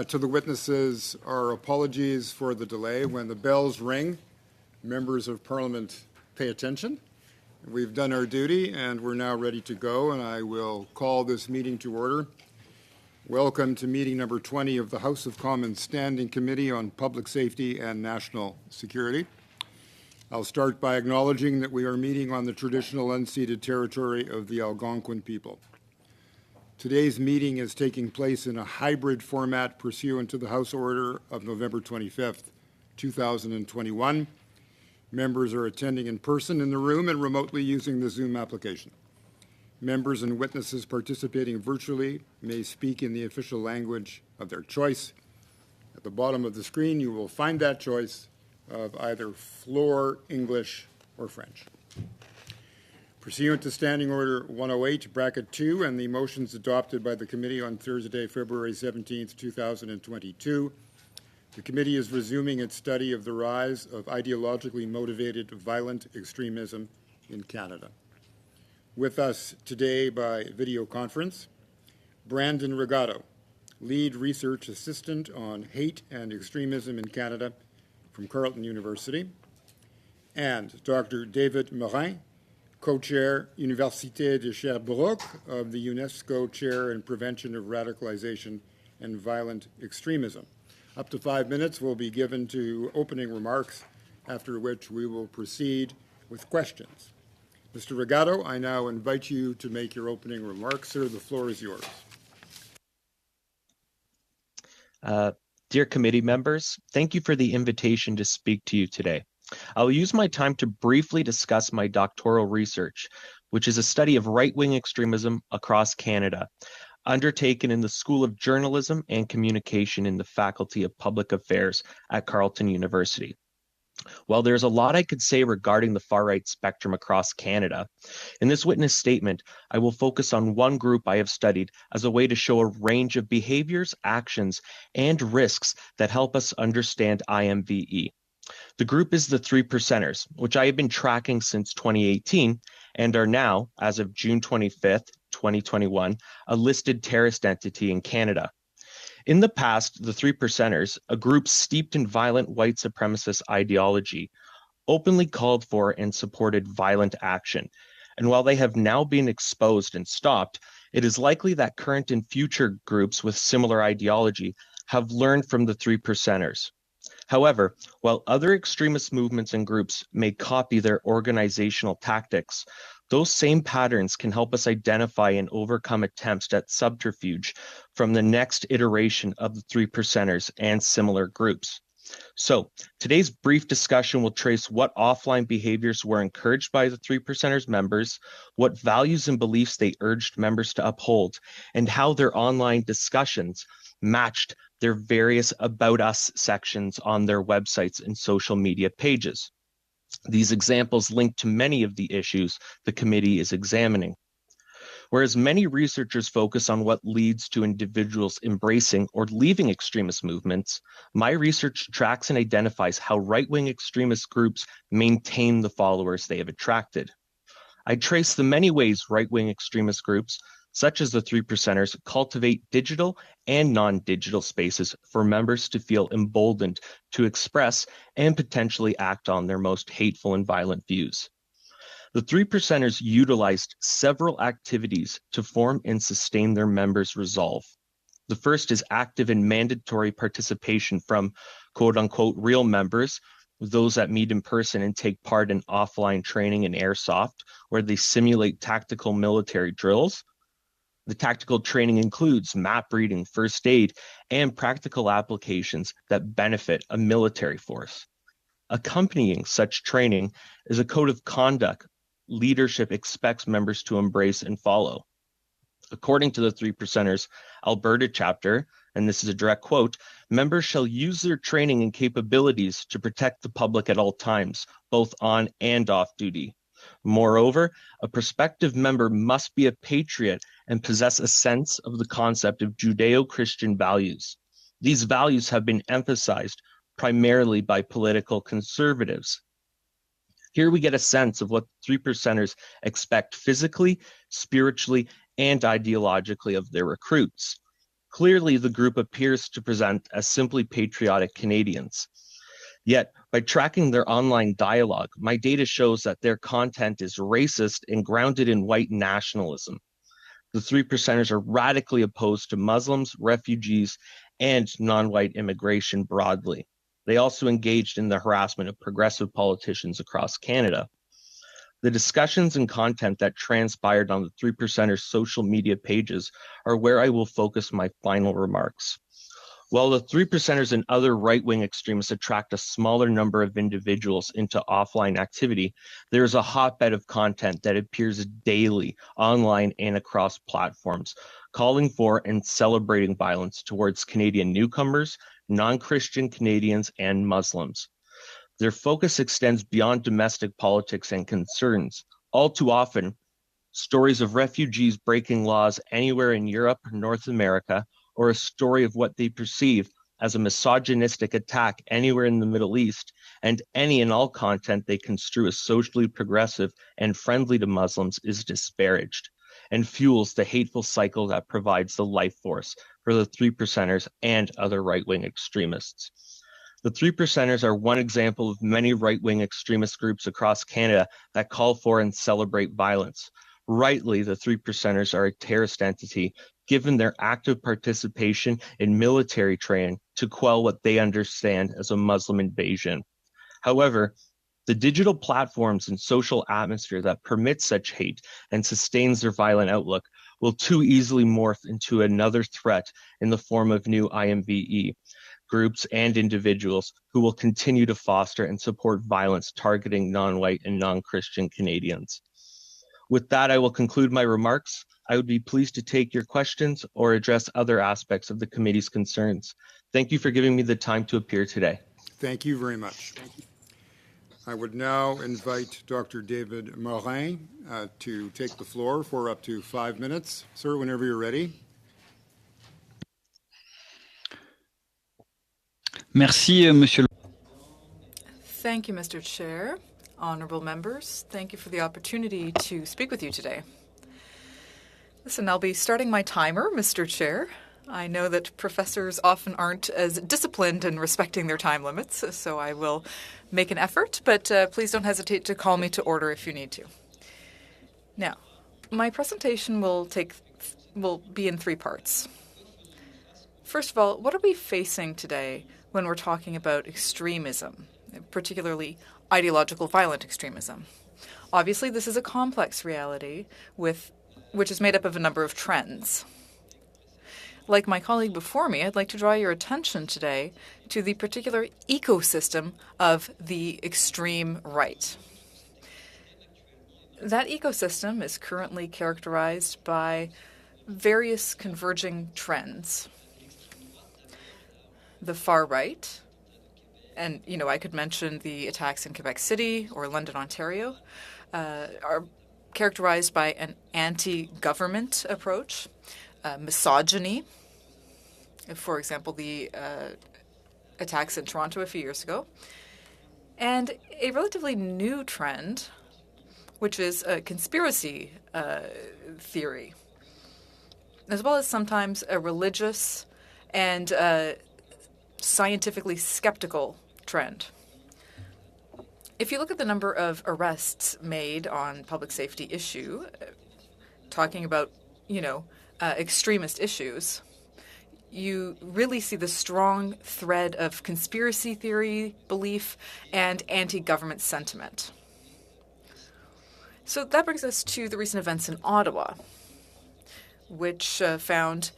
To the witnesses, our apologies for the delay. When the bells ring, members of Parliament pay attention. We've done our duty and we're now ready to go, and I will call this meeting to order. Welcome to meeting number 20 of the House of Commons Standing Committee on Public Safety and National Security. I'll start by acknowledging that we are meeting on the traditional unceded territory of the Algonquin people. Today's meeting is taking place in a hybrid format pursuant to the House Order of November 25th, 2021. Members are attending in person in the room and remotely using the Zoom application. Members and witnesses participating virtually may speak in the official language of their choice. At the bottom of the screen, you will find that choice of either floor, English, or French. Pursuant to Standing Order 108, Bracket 2, and the motions adopted by the committee on Thursday, February 17th, 2022, the committee is resuming its study of the rise of ideologically motivated violent extremism in Canada. With us today by video conference, Brandon Regato, Lead Research Assistant on Hate and Extremism in Canada from Carleton University, and Dr. David Morin, Co-Chair, Université de Sherbrooke of the UNESCO Chair in Prevention of Radicalization and Violent Extremism. Up to 5 minutes will be given to opening remarks, after which we will proceed with questions. Mr. Regato, I now invite you to make your opening remarks. Sir, the floor is yours. Dear committee members, thank you for the invitation to speak to you today. I will use my time to briefly discuss my doctoral research, which is a study of right-wing extremism across Canada, undertaken in the School of Journalism and Communication in the Faculty of Public Affairs at Carleton University. While there's a lot I could say regarding the far-right spectrum across Canada, in this witness statement, I will focus on one group I have studied as a way to show a range of behaviors, actions, and risks that help us understand IMVE. The group is the 3 percenters, which I have been tracking since 2018 and are now, as of June 25th, 2021, a listed terrorist entity in Canada. In the past, the 3 percenters, a group steeped in violent white supremacist ideology, openly called for and supported violent action. And while they have now been exposed and stopped, it is likely that current and future groups with similar ideology have learned from the 3 percenters. However, while other extremist movements and groups may copy their organizational tactics, those same patterns can help us identify and overcome attempts at subterfuge from the next iteration of the 3 percenters and similar groups. So, today's brief discussion will trace what offline behaviors were encouraged by the 3 percenters members, what values and beliefs they urged members to uphold, and how their online discussions matched their various About Us sections on their websites and social media pages. These examples link to many of the issues the committee is examining. Whereas many researchers focus on what leads to individuals embracing or leaving extremist movements, my research tracks and identifies how right-wing extremist groups maintain the followers they have attracted. I trace the many ways right-wing extremist groups, such as the 3 percenters, cultivate digital and non-digital spaces for members to feel emboldened to express and potentially act on their most hateful and violent views. The 3 percenters utilized several activities to form and sustain their members' resolve. The first is active and mandatory participation from quote-unquote real members, those that meet in person and take part in offline training in airsoft, where they simulate tactical military drills. The tactical training includes map reading, first aid, and practical applications that benefit a military force. Accompanying such training is a code of conduct leadership expects members to embrace and follow. According to the 3 percenters Alberta chapter, and this is a direct quote, members shall use their training and capabilities to protect the public at all times, both on and off duty. Moreover, a prospective member must be a patriot and possess a sense of the concept of Judeo-Christian values. These values have been emphasized primarily by political conservatives. Here we get a sense of what 3 percenters expect physically, spiritually, and ideologically of their recruits. Clearly, the group appears to present as simply patriotic Canadians. Yet, by tracking their online dialogue, my data shows that their content is racist and grounded in white nationalism. The 3%ers are radically opposed to Muslims, refugees, and non-white immigration broadly. They also engaged in the harassment of progressive politicians across Canada. The discussions and content that transpired on the 3%ers' social media pages are where I will focus my final remarks. While the 3%ers and other right-wing extremists attract a smaller number of individuals into offline activity, there is a hotbed of content that appears daily online and across platforms, calling for and celebrating violence towards Canadian newcomers, non-Christian Canadians, and Muslims. Their focus extends beyond domestic politics and concerns. All too often, stories of refugees breaking laws anywhere in Europe or North America, or a story of what they perceive as a misogynistic attack anywhere in the Middle East, and any and all content they construe as socially progressive and friendly to Muslims is disparaged and fuels the hateful cycle that provides the life force for the 3%ers and other right-wing extremists. The 3%ers are one example of many right-wing extremist groups across Canada that call for and celebrate violence. Rightly, the 3%ers are a terrorist entity given their active participation in military training to quell what they understand as a Muslim invasion. However, the digital platforms and social atmosphere that permit such hate and sustains their violent outlook will too easily morph into another threat in the form of new IMVE groups and individuals who will continue to foster and support violence targeting non-white and non-Christian Canadians. With that, I will conclude my remarks. I would be pleased to take your questions or address other aspects of the committee's concerns. Thank you for giving me the time to appear today. Thank you very much. I would now invite Dr. David Morin to take the floor for up to 5 minutes. Sir, whenever you're ready. Merci, Monsieur. Thank you, Mr. Chair. Honorable members, thank you for the opportunity to speak with you today. Listen, I'll be starting my timer, Mr. Chair. I know that professors often aren't as disciplined in respecting their time limits, so I will make an effort, but please don't hesitate to call me to order if you need to. Now, my presentation will be in 3 parts. First of all, what are we facing today when we're talking about extremism, particularly ideological violent extremism? Obviously, this is a complex reality which is made up of a number of trends. Like my colleague before me, I'd like to draw your attention today to the particular ecosystem of the extreme right. That ecosystem is currently characterized by various converging trends. The far right, and I could mention the attacks in Quebec City or London, Ontario, are characterized by an anti-government approach, misogyny, for example, the attacks in Toronto a few years ago, and a relatively new trend, which is a conspiracy theory, as well as sometimes a religious and scientifically skeptical trend. If you look at the number of arrests made on public safety issue, talking about, extremist issues, you really see the strong thread of conspiracy theory belief and anti-government sentiment. So that brings us to the recent events in Ottawa, which found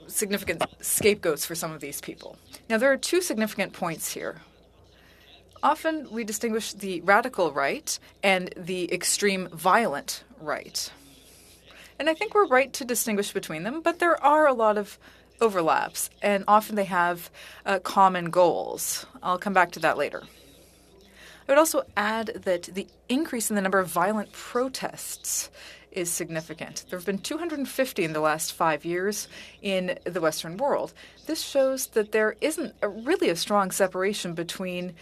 significant scapegoats for some of these people. Now, there are 2 significant points here. Often we distinguish the radical right and the extreme violent right. And I think we're right to distinguish between them, but there are a lot of overlaps, and often they have common goals. I'll come back to that later. I would also add that the increase in the number of violent protests is significant. There have been 250 in the last 5 years in the Western world. This shows that there isn't really a strong separation between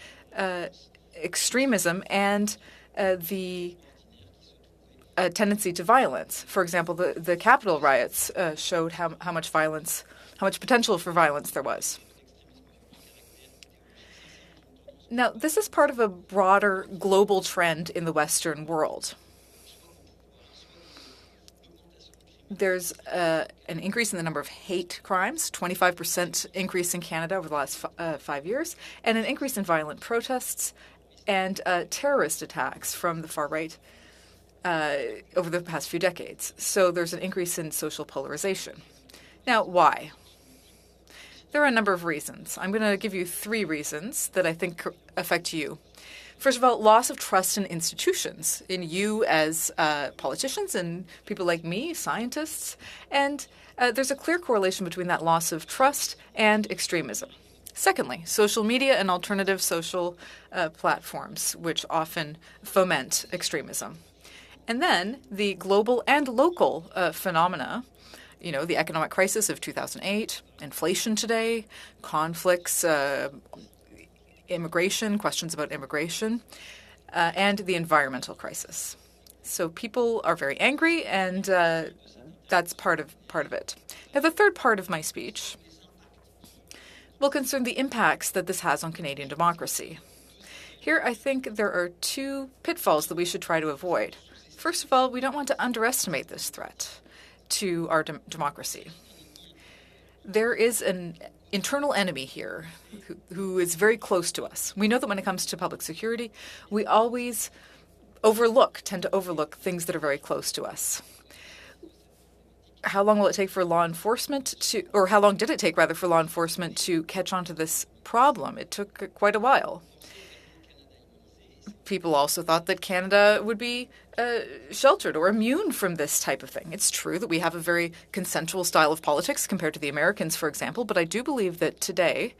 extremism and the a tendency to violence. For example, the Capitol riots showed how much violence, how much potential for violence there was. Now, this is part of a broader global trend in the Western world. There's an increase in the number of hate crimes, 25% increase in Canada over the last 5 years, and an increase in violent protests and terrorist attacks from the far right over the past few decades. So there's an increase in social polarization. Now, why? There are a number of reasons. I'm going to give you 3 reasons that I think affect you. First of all, loss of trust in institutions, in you as politicians and people like me, scientists. And there's a clear correlation between that loss of trust and extremism. Secondly, social media and alternative social platforms, which often foment extremism. And then the global and local phenomena, you know, the economic crisis of 2008, inflation today, conflicts, immigration, questions about immigration, and the environmental crisis. So people are very angry, and that's part of it. Now, the third part of my speech will concern the impacts that this has on Canadian democracy. Here, I think there are 2 pitfalls that we should try to avoid. First of all, we don't want to underestimate this threat to our democracy. There is an internal enemy here who is very close to us. We know that when it comes to public security, we always tend to overlook things that are very close to us. How long will it take for law enforcement or how long did it take, rather, for law enforcement to catch on to this problem? It took quite a while. People also thought that Canada would be sheltered or immune from this type of thing. It's true that we have a very consensual style of politics compared to the Americans, for example, but I do believe that today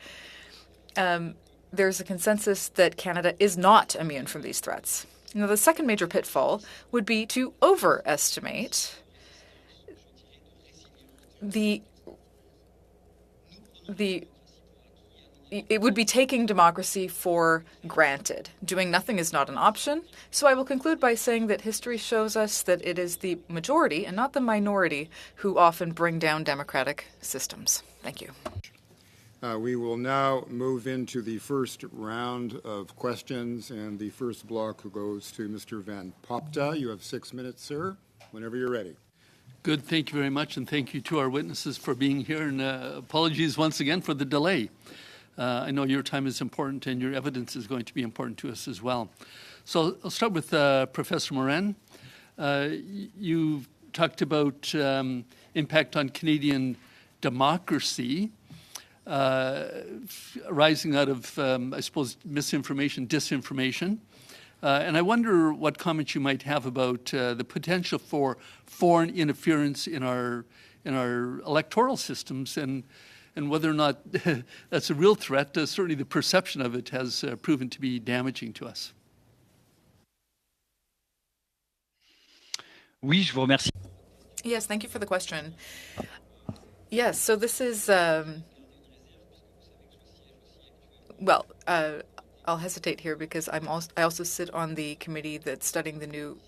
there's a consensus that Canada is not immune from these threats. Now, the second major pitfall would be to overestimate it would be taking democracy for granted. Doing nothing is not an option. So I will conclude by saying that history shows us that it is the majority and not the minority who often bring down democratic systems. Thank you. We will now move into the first round of questions, and the first block goes to Mr. Van Popta. You have 6 minutes, sir, whenever you're ready. Good. Thank you very much, and thank you to our witnesses for being here, and apologies once again for the delay. I know your time is important, and your evidence is going to be important to us as well. So I'll start with Professor Morin. You talked about impact on Canadian democracy arising out of, I suppose, misinformation, disinformation. And I wonder what comments you might have about the potential for foreign interference in our electoral systems, and whether or not that's a real threat. Certainly the perception of it has proven to be damaging to us. Oui, je vous remercie. Yes, thank you for the question. Yes, so this is, I'll hesitate here because I also sit on the committee that's studying the new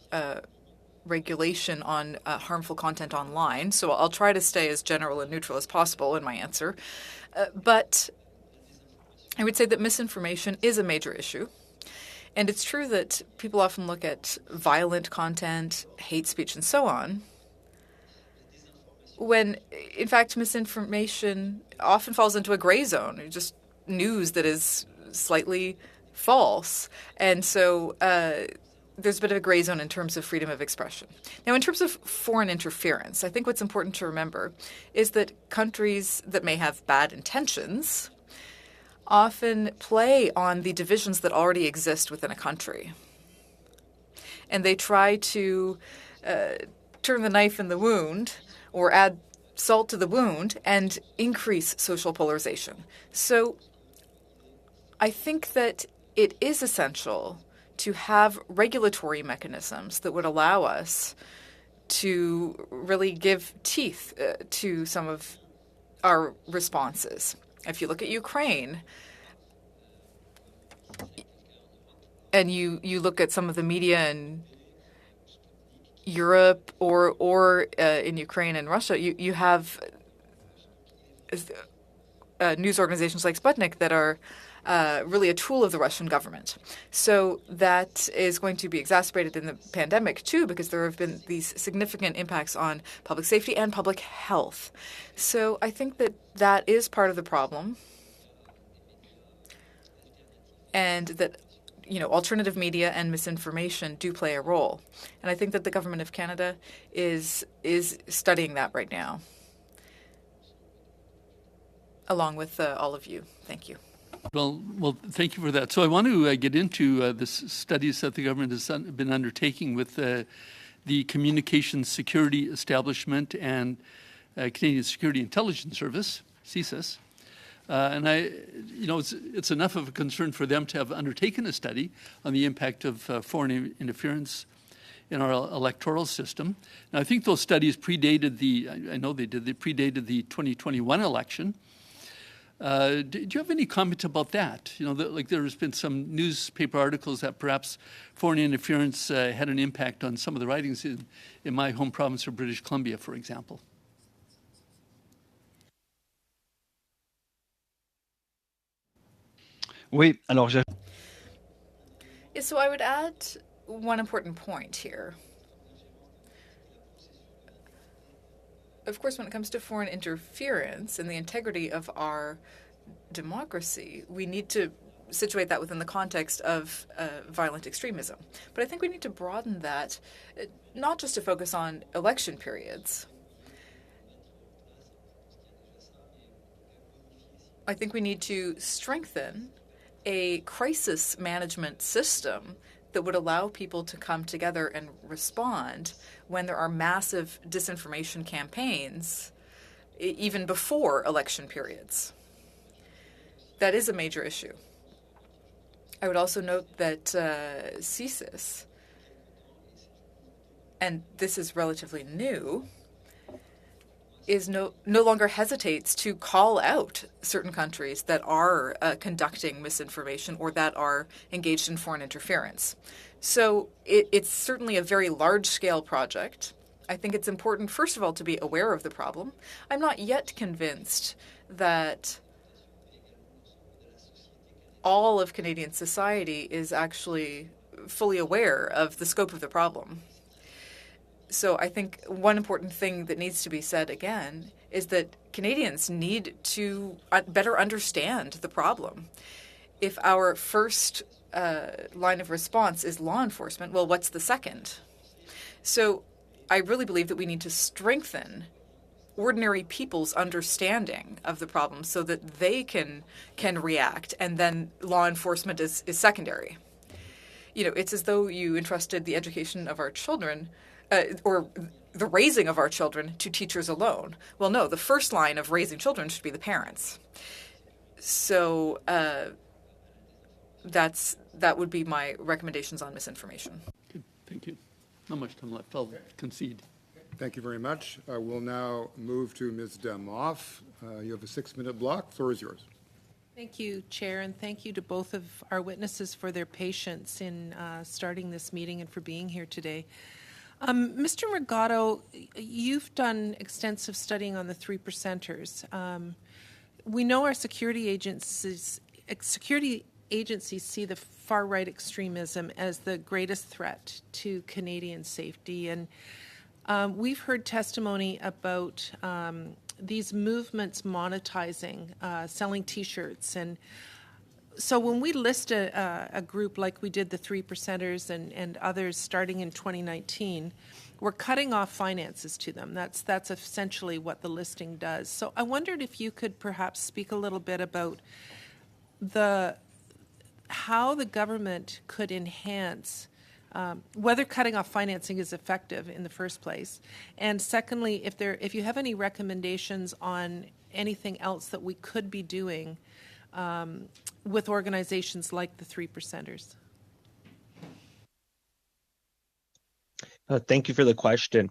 regulation on harmful content online. So I'll try to stay as general and neutral as possible in my answer. But I would say that misinformation is a major issue. And it's true that people often look at violent content, hate speech, and so on, when, in fact, misinformation often falls into a gray zone, just news that is slightly false. And so there's a bit of a gray zone in terms of freedom of expression. Now, in terms of foreign interference, I think what's important to remember is that countries that may have bad intentions often play on the divisions that already exist within a country. And they try to turn the knife in the wound or add salt to the wound and increase social polarization. So I think that it is essential to have regulatory mechanisms that would allow us to really give teeth to some of our responses. If you look at Ukraine and you look at some of the media and Europe or in Ukraine and Russia, you have news organizations like Sputnik that are really a tool of the Russian government. So that is going to be exacerbated in the pandemic too, because there have been these significant impacts on public safety and public health. So I think that is part of the problem, and that alternative media and misinformation do play a role. And I think that the government of Canada is studying that right now, along with all of you. Thank you. Well, thank you for that. So I want to get into the studies that the government has been undertaking with the Communications Security Establishment and Canadian Security Intelligence Service, CSIS. And it's enough of a concern for them to have undertaken a study on the impact of foreign interference in our electoral system. And I think those studies predated they predated the 2021 election. Do you have any comment about that? There's been some newspaper articles that perhaps foreign interference had an impact on some of the ridings in my home province of British Columbia, for example. Oui, alors Yeah, so I would add one important point here. Of course, when it comes to foreign interference and the integrity of our democracy, we need to situate that within the context of violent extremism. But I think we need to broaden that, not just to focus on election periods. I think we need to strengthen a crisis management system that would allow people to come together and respond when there are massive disinformation campaigns, even before election periods. That is a major issue. I would also note that CSIS, and this is relatively new, is no longer hesitates to call out certain countries that are conducting misinformation or that are engaged in foreign interference. So it's certainly a very large-scale project. I think it's important, first of all, to be aware of the problem. I'm not yet convinced that all of Canadian society is actually fully aware of the scope of the problem. So I think one important thing that needs to be said again is that Canadians need to better understand the problem. If our first line of response is law enforcement, well, what's the second? So I really believe that we need to strengthen ordinary people's understanding of the problem so that they can react, and then law enforcement is secondary. It's as though you entrusted the education of our children or the raising of our children to teachers alone. Well, no, the first line of raising children should be the parents. So that would be my recommendations on misinformation. Good. Thank you. Not much time left. I'll concede. Thank you very much. We'll now move to Ms. Demoff. You have a 6-minute block. The floor is yours. Thank you, Chair, and thank you to both of our witnesses for their patience in starting this meeting and for being here today. Mr. Mergado, you've done extensive studying on the 3%ers. We know our security agencies see the far-right extremism as the greatest threat to Canadian safety, and we've heard testimony about these movements monetizing, selling T-shirts, and so when we list a group like we did the 3%ers and others starting in 2019, we're cutting off finances to them. That's essentially what the listing does. So I wondered if you could perhaps speak a little bit about how the government could enhance whether cutting off financing is effective in the first place, and secondly, if you have any recommendations on anything else that we could be doing with organizations like the 3%ers. Thank you for the question.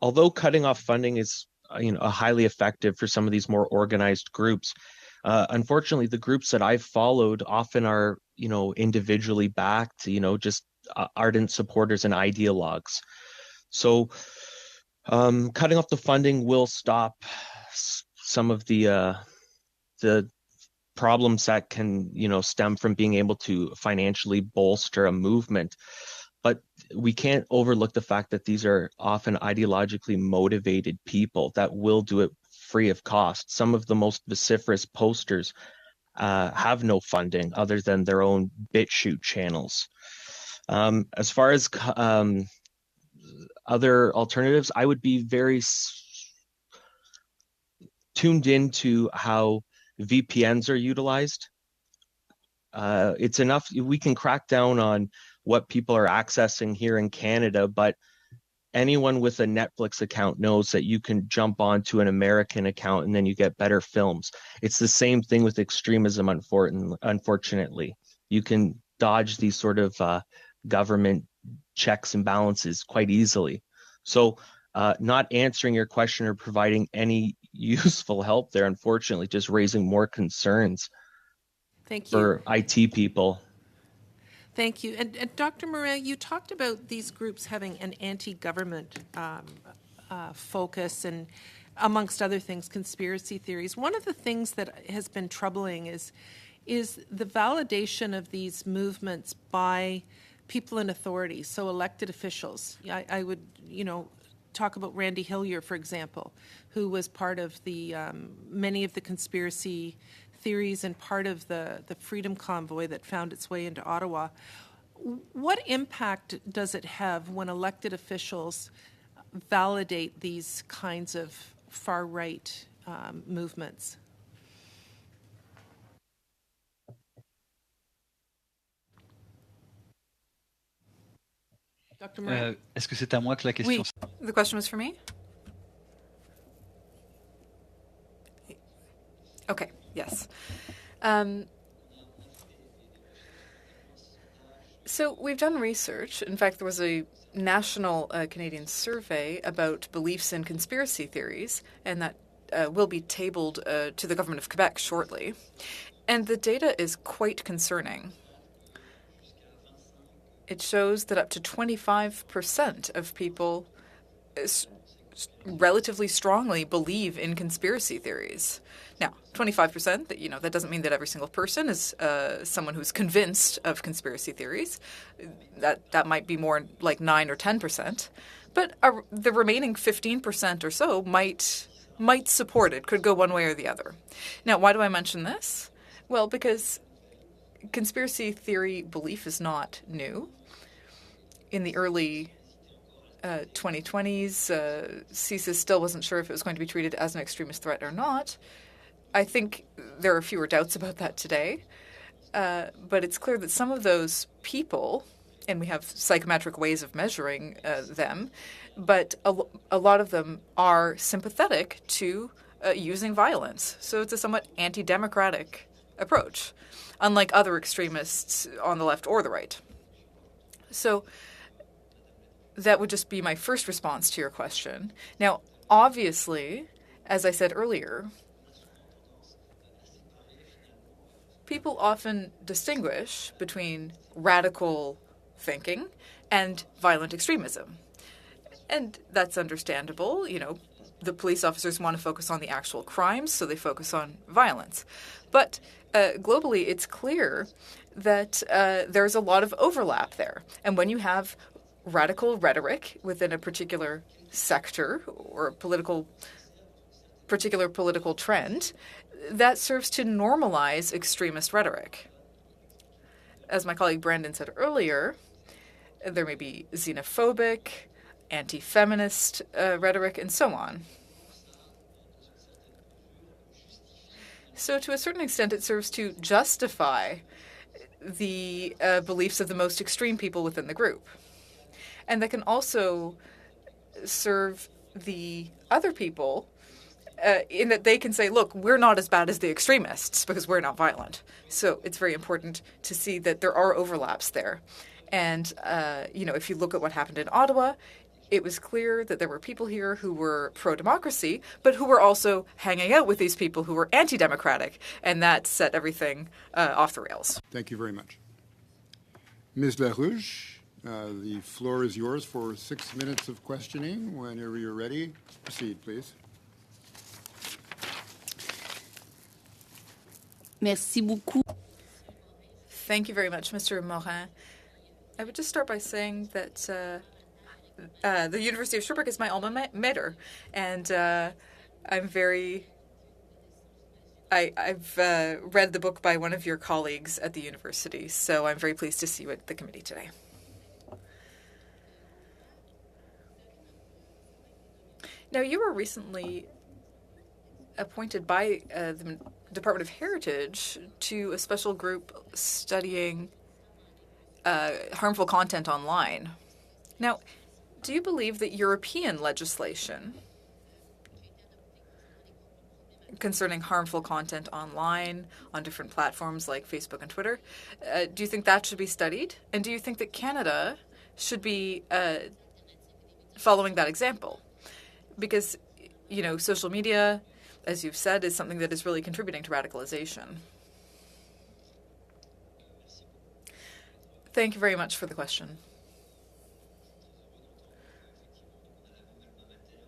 Although cutting off funding is highly effective for some of these more organized groups, unfortunately, the groups that I've followed often are individually backed, just ardent supporters and ideologues. So cutting off the funding will stop some of the problems that can, stem from being able to financially bolster a movement. But we can't overlook the fact that these are often ideologically motivated people that will do it free of cost. Some of the most vociferous posters have no funding other than their own BitChute channels. As far as other alternatives, I would be very tuned into how VPNs are utilized. It's enough, we can crack down on what people are accessing here in Canada, but anyone with a Netflix account knows that you can jump onto an American account and then you get better films. It's the same thing with extremism, unfortunately. You can dodge these sort of government checks and balances quite easily. So not answering your question or providing any useful help there, unfortunately, just raising more concerns for IT people. Thank you. And Dr. Morin, you talked about these groups having an anti-government focus and, amongst other things, conspiracy theories. One of the things that has been troubling is the validation of these movements by people in authority, so elected officials. I would, talk about Randy Hillier, for example, who was part of the many of the conspiracy theories and part of the Freedom Convoy that found its way into Ottawa. What impact does it have when elected officials validate these kinds of far-right movements? Dr. Morin? Est-ce que c'est à moi que la question? The question was for me? Okay, yes. So we've done research. In fact, there was a national Canadian survey about beliefs in conspiracy theories, and that will be tabled to the government of Quebec shortly. And the data is quite concerning. It shows that up to 25% of people relatively strongly believe in conspiracy theories. Now, 25%, that doesn't mean that every single person is someone who's convinced of conspiracy theories. That might be more like 9 or 10%. But the remaining 15% or so might support it, could go one way or the other. Now, why do I mention this? Well, because conspiracy theory belief is not new. In the early 2020s, CSIS still wasn't sure if it was going to be treated as an extremist threat or not. I think there are fewer doubts about that today. But it's clear that some of those people, and we have psychometric ways of measuring them, but a lot of them are sympathetic to using violence. So it's a somewhat anti-democratic approach, unlike other extremists on the left or the right. So that would just be my first response to your question. Now, obviously, as I said earlier, people often distinguish between radical thinking and violent extremism. And that's understandable. The police officers want to focus on the actual crimes, so they focus on violence. But globally, it's clear that there's a lot of overlap there. And when you have radical rhetoric within a particular sector or a particular political trend, that serves to normalize extremist rhetoric. As my colleague Brandon said earlier, there may be xenophobic, anti-feminist rhetoric, and so on. So to a certain extent, it serves to justify the beliefs of the most extreme people within the group. And that can also serve the other people in that they can say, look, we're not as bad as the extremists because we're not violent. So it's very important to see that there are overlaps there. And, if you look at what happened in Ottawa, it was clear that there were people here who were pro-democracy, but who were also hanging out with these people who were anti-democratic, and that set everything off the rails. Thank you very much. Ms. LaRouche, The floor is yours for 6 minutes of questioning. Whenever you're ready, proceed, please. Merci beaucoup. Thank you very much, Mr. Morin. I would just start by saying that the University of Sherbrooke is my alma mater, and I've read the book by one of your colleagues at the university, so I'm very pleased to see you at the committee today. Now, you were recently appointed by the Department of Heritage to a special group studying harmful content online. Now, do you believe that European legislation concerning harmful content online on different platforms like Facebook and Twitter, do you think that should be studied? And do you think that Canada should be following that example? Because, you know, social media, as you've said, is something that is really contributing to radicalization. Thank you very much for the question.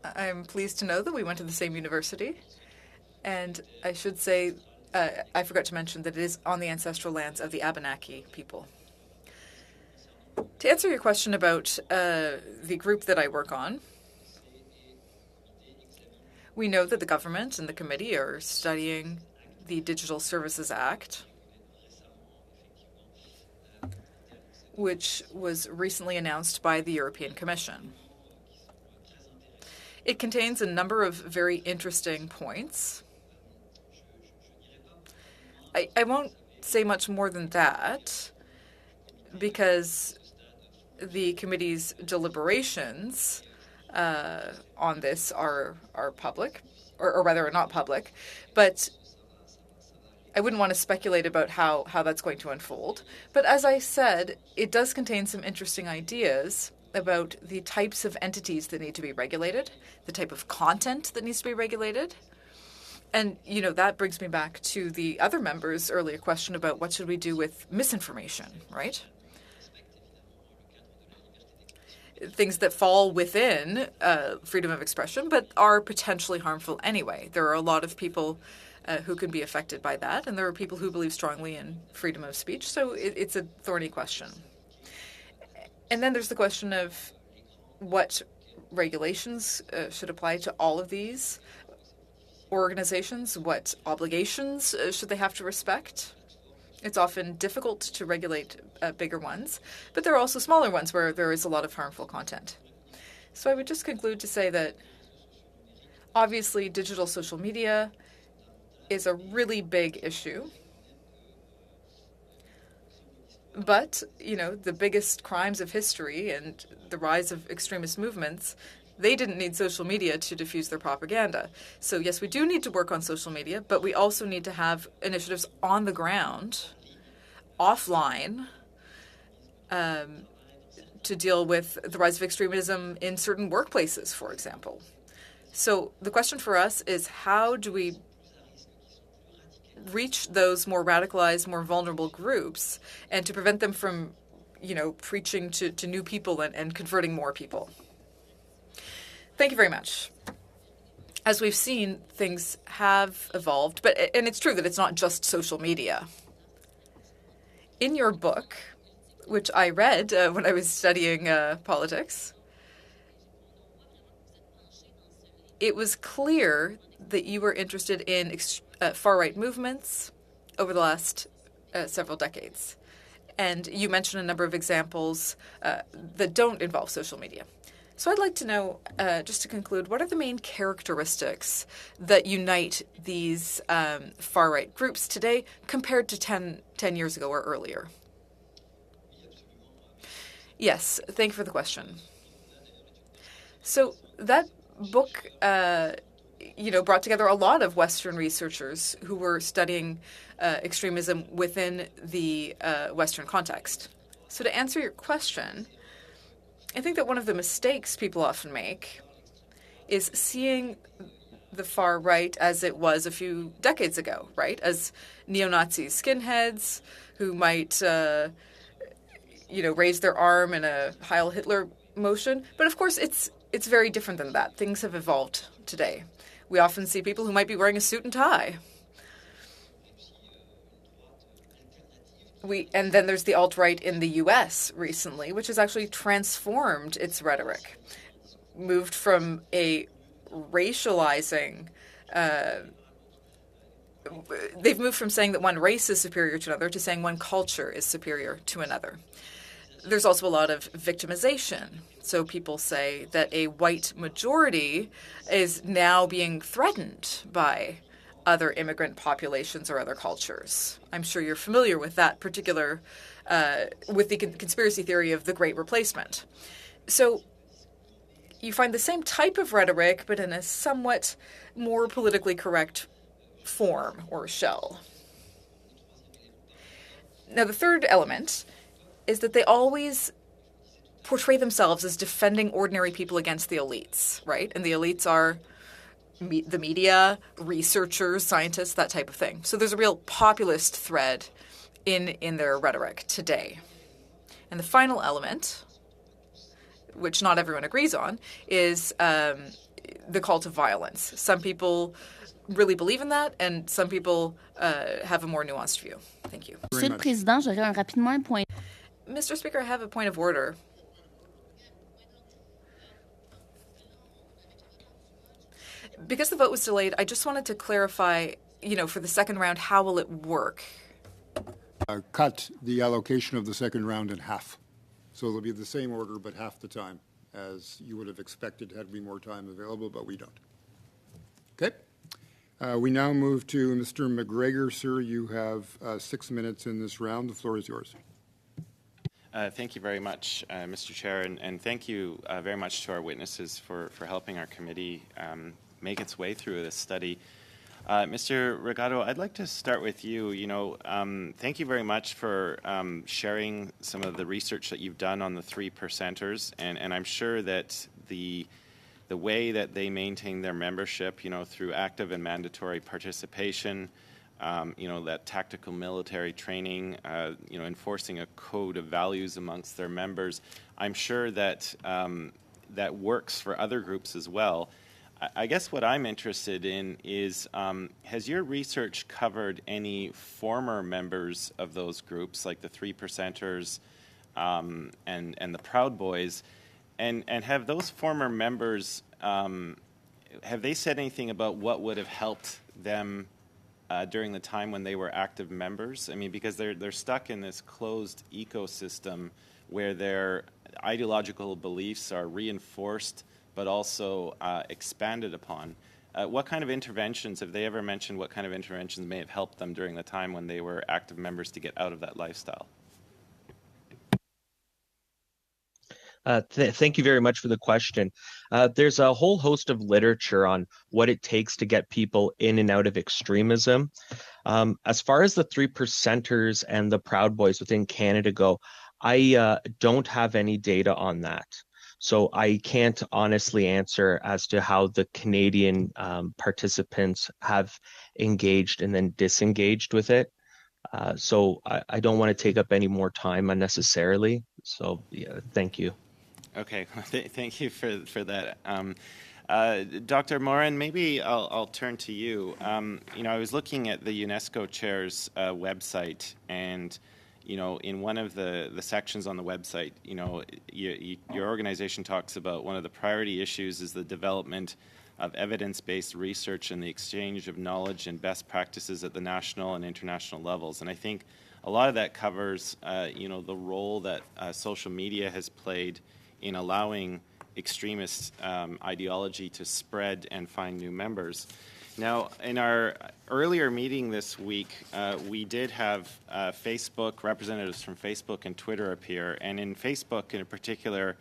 I'm pleased to know that we went to the same university. And I should say, I forgot to mention that it is on the ancestral lands of the Abenaki people. To answer your question about the group that I work on, we know that the government and the committee are studying the Digital Services Act, which was recently announced by the European Commission. It contains a number of very interesting points. I won't say much more than that because the committee's deliberations on this are public, or rather are not public, but I wouldn't want to speculate about how that's going to unfold. But as I said, it does contain some interesting ideas about the types of entities that need to be regulated, the type of content that needs to be regulated. And, you know, that brings me back to the other members' earlier question about what should we do with misinformation, right? Things that fall within freedom of expression, but are potentially harmful anyway. There are a lot of people who can be affected by that, and there are people who believe strongly in freedom of speech, so it's a thorny question. And then there's the question of what regulations should apply to all of these organizations, what obligations should they have to respect. It's often difficult to regulate bigger ones, but there are also smaller ones where there is a lot of harmful content. So I would just conclude to say that obviously digital social media is a really big issue. But, you know, the biggest crimes of history and the rise of extremist movements, they didn't need social media to diffuse their propaganda. So yes, we do need to work on social media, but we also need to have initiatives on the ground, offline, to deal with the rise of extremism in certain workplaces, for example. So the question for us is, how do we reach those more radicalized, more vulnerable groups and to prevent them from, you know, preaching to new people and converting more people? Thank you very much. As we've seen, things have evolved, and it's true that it's not just social media. In your book, which I read when I was studying politics, it was clear that you were interested in far-right movements over the last several decades. And you mentioned a number of examples that don't involve social media. So I'd like to know, just to conclude, what are the main characteristics that unite these far-right groups today compared to 10 years ago or earlier? Yes, thank you for the question. So that book, brought together a lot of Western researchers who were studying extremism within the Western context. So to answer your question, I think that one of the mistakes people often make is seeing the far right as it was a few decades ago, right? As neo-Nazi skinheads who might, raise their arm in a Heil Hitler motion. But of course, it's very different than that. Things have evolved today. We often see people who might be wearing a suit and tie. And then there's the alt-right in the U.S. recently, which has actually transformed its rhetoric, moved from a racializing. They've moved from saying that one race is superior to another to saying one culture is superior to another. There's also a lot of victimization. So people say that a white majority is now being threatened by other immigrant populations or other cultures. I'm sure you're familiar with that particular, with the conspiracy theory of the Great Replacement. So you find the same type of rhetoric, but in a somewhat more politically correct form or shell. Now, the third element is that they always portray themselves as defending ordinary people against the elites, right? And the elites are the media, researchers, scientists, that type of thing. So there's a real populist thread in their rhetoric today. And the final element, which not everyone agrees on, is the call to violence. Some people really believe in that, and some people have a more nuanced view. Thank you. Monsieur le Président, j'aurais rapidement un point. Mr. Speaker, I have a point of order. Because the vote was delayed, I just wanted to clarify, for the second round, how will it work? Cut the allocation of the second round in half. So it'll be the same order, but half the time, as you would have expected had we more time available, but we don't. Okay. We now move to Mr. McGregor. Sir, you have 6 minutes in this round. The floor is yours. Thank you very much, Mr. Chair, and thank you very much to our witnesses for helping our committee make its way through this study. Mr. Regato, I'd like to start with you. Thank you very much for sharing some of the research that you've done on the 3 percenters, and I'm sure that the way that they maintain their membership, through active and mandatory participation, that tactical military training, enforcing a code of values amongst their members, I'm sure that that works for other groups as well. I guess what I'm interested in is, has your research covered any former members of those groups, like the 3 percenters and the Proud Boys, and have those former members, have they said anything about what would have helped them during the time when they were active members? I mean, because they're stuck in this closed ecosystem where their ideological beliefs are reinforced but also expanded upon. What kind of interventions, have they ever mentioned what kind of interventions may have helped them during the time when they were active members to get out of that lifestyle? Thank you very much for the question. There's a whole host of literature on what it takes to get people in and out of extremism. As far as the 3 percenters and the Proud Boys within Canada go, I don't have any data on that. So I can't honestly answer as to how the Canadian participants have engaged and then disengaged with it. So I don't want to take up any more time unnecessarily. So yeah, thank you. Okay, thank you for that. Dr. Morin, maybe I'll turn to you. I was looking at the UNESCO Chair's website, and in one of the sections on the website, your organization talks about one of the priority issues is the development of evidence-based research and the exchange of knowledge and best practices at the national and international levels. And I think a lot of that covers, the role that social media has played in allowing extremist ideology to spread and find new members. Now, in our earlier meeting this week, we did have Facebook, representatives from Facebook and Twitter appear, and in Facebook in particular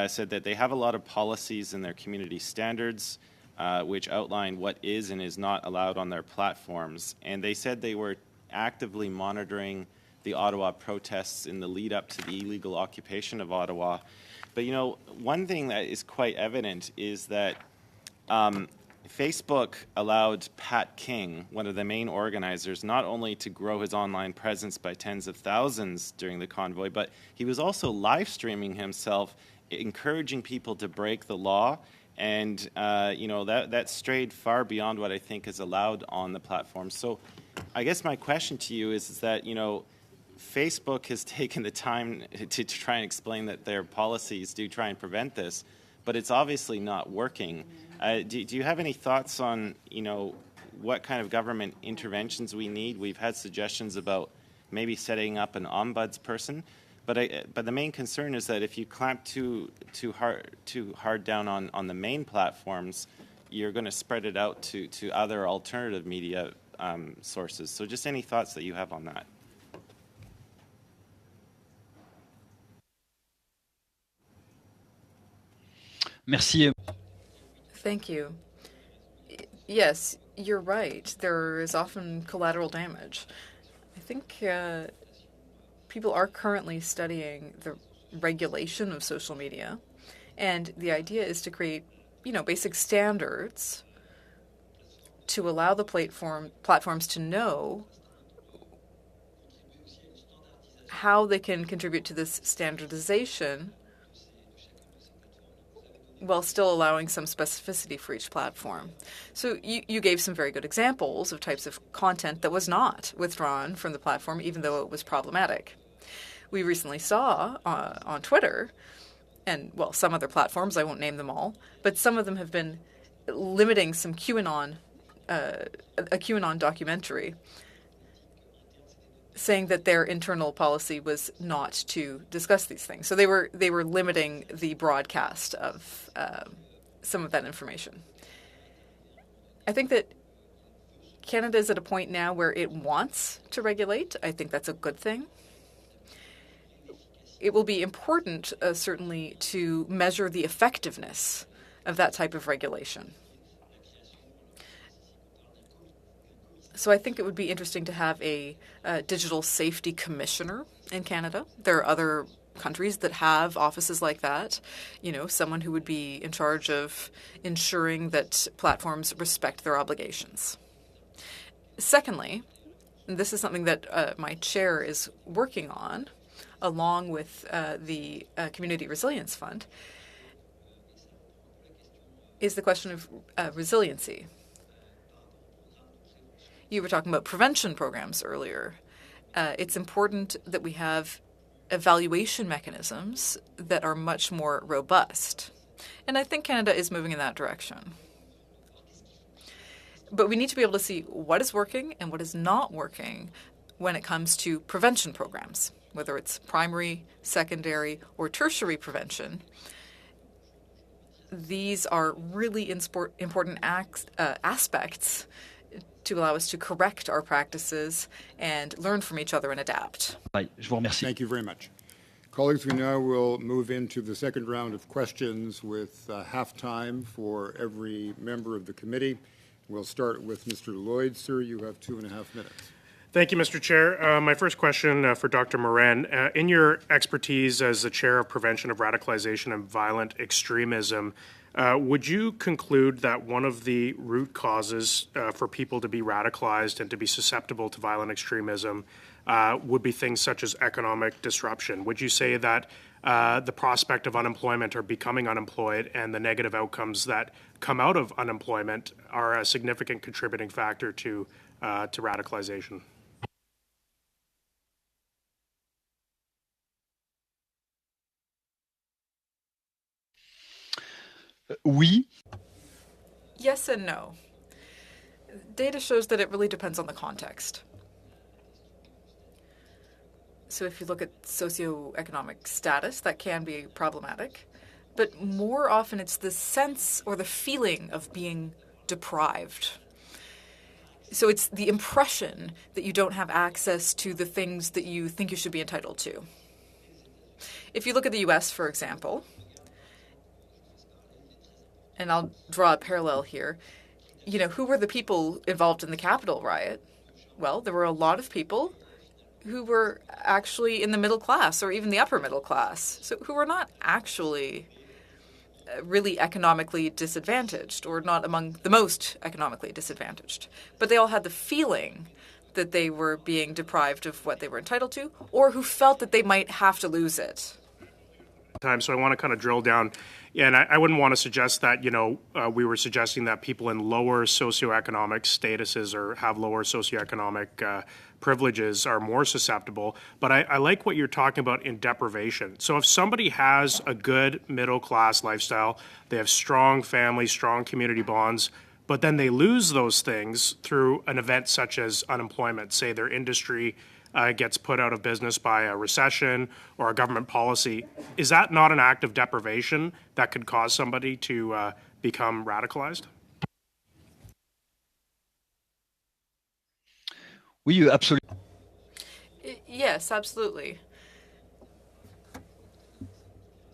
said that they have a lot of policies in their community standards which outline what is and is not allowed on their platforms. And they said they were actively monitoring the Ottawa protests in the lead up to the illegal occupation of Ottawa. But one thing that is quite evident is that Facebook allowed Pat King, one of the main organizers, not only to grow his online presence by tens of thousands during the convoy, but he was also live streaming himself, encouraging people to break the law. And, that strayed far beyond what I think is allowed on the platform. So I guess my question to you is that, Facebook has taken the time to try and explain that their policies do try and prevent this, but it's obviously not working. Do you have any thoughts on, what kind of government interventions we need? We've had suggestions about maybe setting up an ombudsperson, but the main concern is that if you clamp too hard down on the main platforms, you're going to spread it out to other alternative media sources. So just any thoughts that you have on that? Merci. Thank you. Yes, you're right. There is often collateral damage. I think people are currently studying the regulation of social media, and the idea is to create, basic standards to allow the platforms to know how they can contribute to this standardization while still allowing some specificity for each platform. So you gave some very good examples of types of content that was not withdrawn from the platform, even though it was problematic. We recently saw on Twitter, and, some other platforms, I won't name them all, but some of them have been limiting some a QAnon documentary, saying that their internal policy was not to discuss these things. So they were limiting the broadcast of some of that information. I think that Canada is at a point now where it wants to regulate. I think that's a good thing. It will be important, certainly, to measure the effectiveness of that type of regulation. So I think it would be interesting to have a digital safety commissioner in Canada. There are other countries that have offices like that, someone who would be in charge of ensuring that platforms respect their obligations. Secondly, and this is something that my chair is working on, along with the Community Resilience Fund, is the question of resiliency. You were talking about prevention programs earlier. It's important that we have evaluation mechanisms that are much more robust. And I think Canada is moving in that direction. But we need to be able to see what is working and what is not working when it comes to prevention programs, whether it's primary, secondary, or tertiary prevention. These are really important aspects to allow us to correct our practices and learn from each other and adapt. Je vous remercie. Thank you very much. Colleagues, we now will move into the second round of questions with half time for every member of the committee. We'll start with Mr. Lloyd. Sir, you have 2.5 minutes. Thank you, Mr. Chair. My first question for Dr. Morin. In your expertise as the Chair of Prevention of Radicalization and Violent Extremism, would you conclude that one of the root causes for people to be radicalized and to be susceptible to violent extremism would be things such as economic disruption? Would you say that the prospect of unemployment or becoming unemployed and the negative outcomes that come out of unemployment are a significant contributing factor to radicalization? Oui. Yes and no. Data shows that it really depends on the context. So if you look at socioeconomic status, that can be problematic. But more often it's the sense or the feeling of being deprived. So it's the impression that you don't have access to the things that you think you should be entitled to. If you look at the US, for example, and I'll draw a parallel here, who were the people involved in the Capitol riot? Well, there were a lot of people who were actually in the middle class or even the upper middle class, so who were not actually really economically disadvantaged, or not among the most economically disadvantaged. But they all had the feeling that they were being deprived of what they were entitled to, or who felt that they might have to lose it. So I want to kind of drill down, and I wouldn't want to suggest that, we were suggesting that people in lower socioeconomic statuses or have lower socioeconomic privileges are more susceptible, but I like what you're talking about in deprivation. So if somebody has a good middle-class lifestyle, they have strong families, strong community bonds, but then they lose those things through an event such as unemployment, say their industry gets put out of business by a recession or a government policy, is that not an act of deprivation that could cause somebody to become radicalized? Oui, absolument. Yes, absolutely.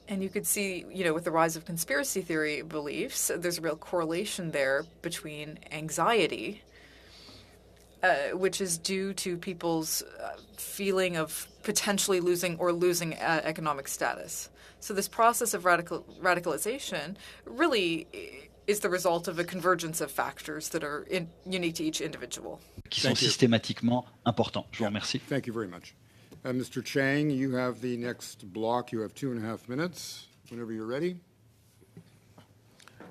And you could see, with the rise of conspiracy theory beliefs, there's a real correlation there between anxiety, which is due to people's feeling of potentially losing economic status. So this process of radicalization really is the result of a convergence of factors that are unique to each individual. Qui sont systématiquement importants. Je vous remercie. Thank you very much. Mr. Chang, you have the next block. You have 2.5 minutes, whenever you're ready.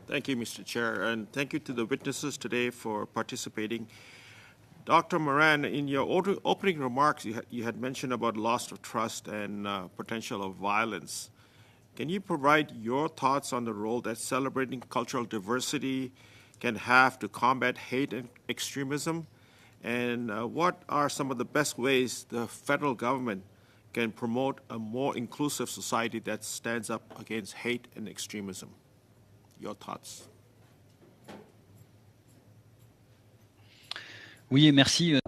Thank you, Mr. Chair, and thank you to the witnesses today for participating. Dr. Moran, in your opening remarks, you had mentioned about loss of trust and potential of violence. Can you provide your thoughts on the role that celebrating cultural diversity can have to combat hate and extremism? And what are some of the best ways the federal government can promote a more inclusive society that stands up against hate and extremism? Your thoughts. Oui, merci.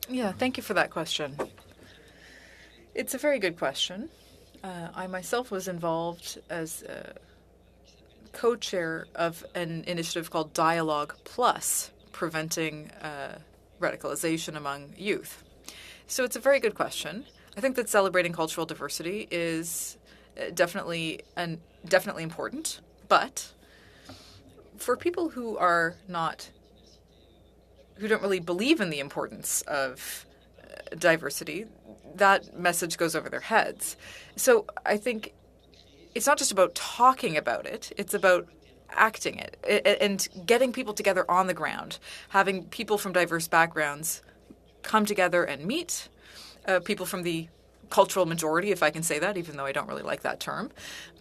Yeah, thank you for that question. It's a very good question. I myself was involved as co-chair of an initiative called Dialogue Plus, preventing radicalization among youth. So it's a very good question. I think that celebrating cultural diversity is definitely important, but for people who don't really believe in the importance of diversity, that message goes over their heads. So I think it's not just about talking about it, it's about acting it and getting people together on the ground, having people from diverse backgrounds come together and meet, people from the cultural majority, if I can say that, even though I don't really like that term.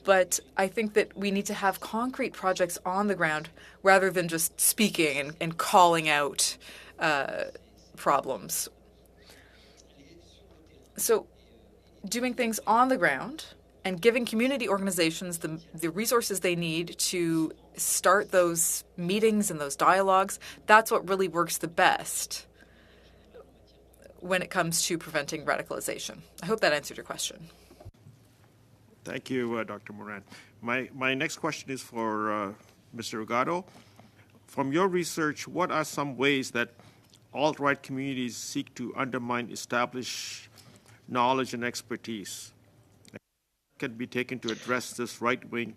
But I think that we need to have concrete projects on the ground rather than just speaking and calling out problems. So doing things on the ground and giving community organizations the resources they need to start those meetings and those dialogues, that's what really works the best when it comes to preventing radicalization. I hope that answered your question. Thank you, Dr. Moran. My next question is for Mr. Regado. From your research, what are some ways that alt-right communities seek to undermine established knowledge and expertise that can be taken to address this right-wing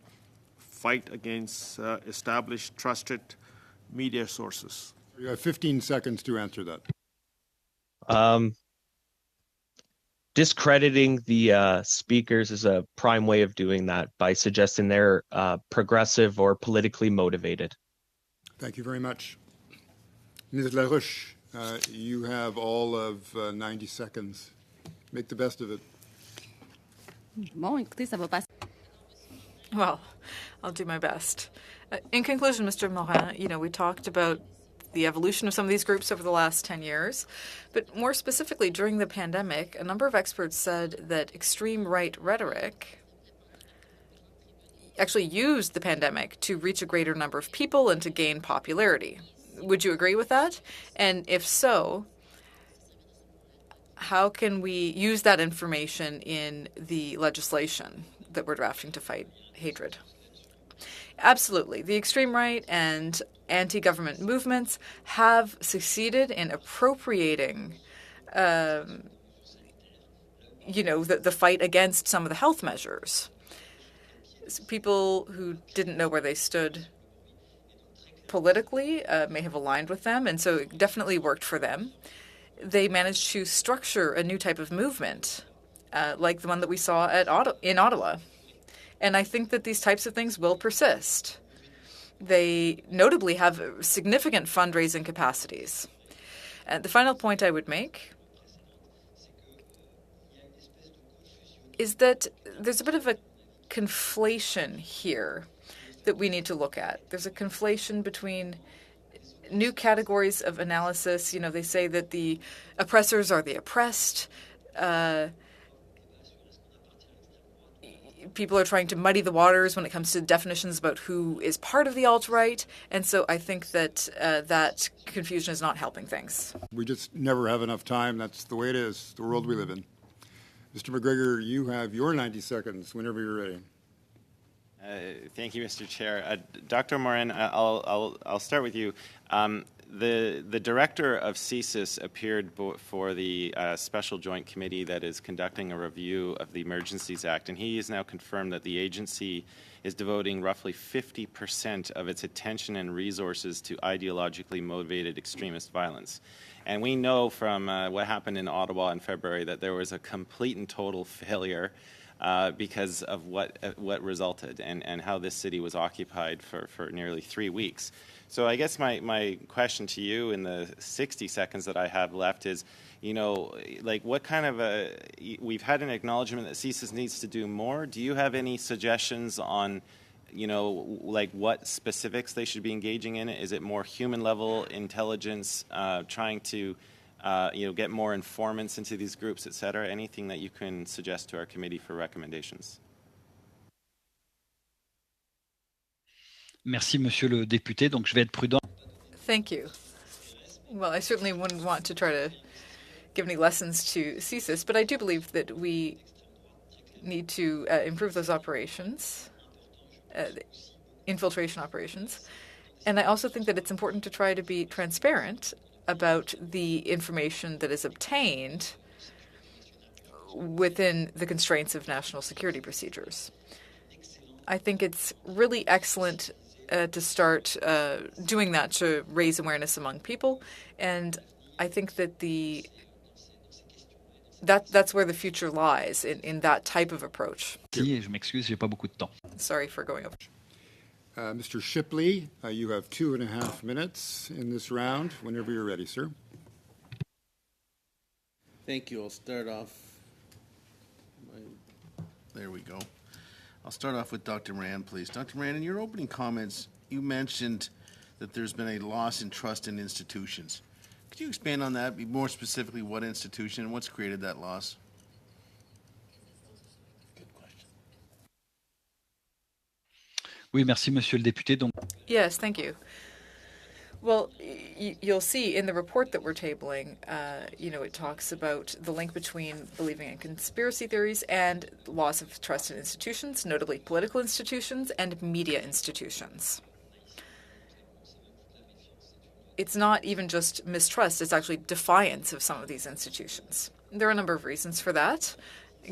fight against established, trusted media sources? You have 15 seconds to answer that. Discrediting the speakers is a prime way of doing that by suggesting they're progressive or politically motivated. Thank you very much. Ms. Larouche, you have all of 90 seconds. Make the best of it. Bon, écoutez, ça va passer. Well, I'll do my best. In conclusion, Mr. Morin, we talked about the evolution of some of these groups over the last 10 years. But more specifically, during the pandemic, a number of experts said that extreme right rhetoric actually used the pandemic to reach a greater number of people and to gain popularity. Would you agree with that? And if so, how can we use that information in the legislation that we're drafting to fight hatred? Absolutely. The extreme right and anti-government movements have succeeded in appropriating, the fight against some of the health measures. People who didn't know where they stood politically may have aligned with them, and so it definitely worked for them. They managed to structure a new type of movement, like the one that we saw in Ottawa. And I think that these types of things will persist. They notably have significant fundraising capacities. The final point I would make is that there's a bit of a conflation here that we need to look at. There's a conflation between new categories of analysis. You know, they say that the oppressors are the oppressed. People are trying to muddy the waters when it comes to definitions about who is part of the alt-right. And so I think that that confusion is not helping things. We just never have enough time. That's the way it is, the world we live in. Mr. McGregor, you have your 90 seconds whenever you're ready. Thank you, Mr. Chair. Dr. Morin, I'll start with you. The director of CSIS appeared for the Special Joint Committee that is conducting a review of the Emergencies Act, and he has now confirmed that the agency is devoting roughly 50% of its attention and resources to ideologically motivated extremist violence. And we know from what happened in Ottawa in February that there was a complete and total failure because of what resulted and how this city was occupied for nearly 3 weeks. So I guess my question to you in the 60 seconds that I have left is, you know, like what kind of we've had an acknowledgement that CSIS needs to do more. Do you have any suggestions on, you know, like what specifics they should be engaging in? Is it more human level intelligence, trying to, you know, get more informants into these groups, et cetera? Anything that you can suggest to our committee for recommendations? Merci, monsieur le député. Donc, je vais être prudent. Thank you. Well, I certainly wouldn't want to try to give any lessons to CSIS, but I do believe that we need to improve those operations, infiltration operations. And I also think that it's important to try to be transparent about the information that is obtained within the constraints of national security procedures. I think it's really excellent to start doing that to raise awareness among people, and I think that that's where the future lies, in that type of approach. Je m'excuse, j'ai pas beaucoup de temps. Sorry for going over. Mr. Shipley, you have 2.5 minutes in this round. Whenever you're ready, sir. Thank you. I'll start off. There we go. I'll start off with Dr. Moran, please. Dr. Moran, in your opening comments, you mentioned that there's been a loss in trust in institutions. Could you expand on that? Be more specifically, what institution and what's created that loss? Good question. Oui, merci, monsieur le député. Donc, Yes, thank you. Well, you'll see in the report that we're tabling, you know, it talks about the link between believing in conspiracy theories and loss of trust in institutions, notably political institutions and media institutions. It's not even just mistrust, it's actually defiance of some of these institutions. There are a number of reasons for that.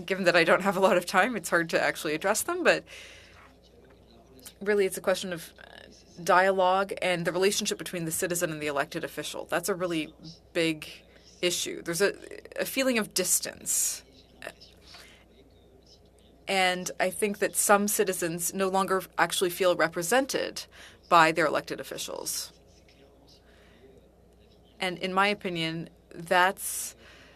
Given that I don't have a lot of time, it's hard to actually address them, but really it's a question of dialogue and the relationship between the citizen and the elected official. That's a really big issue. There's a feeling of distance. And I think that some citizens no longer actually feel represented by their elected officials. And in my opinion, that's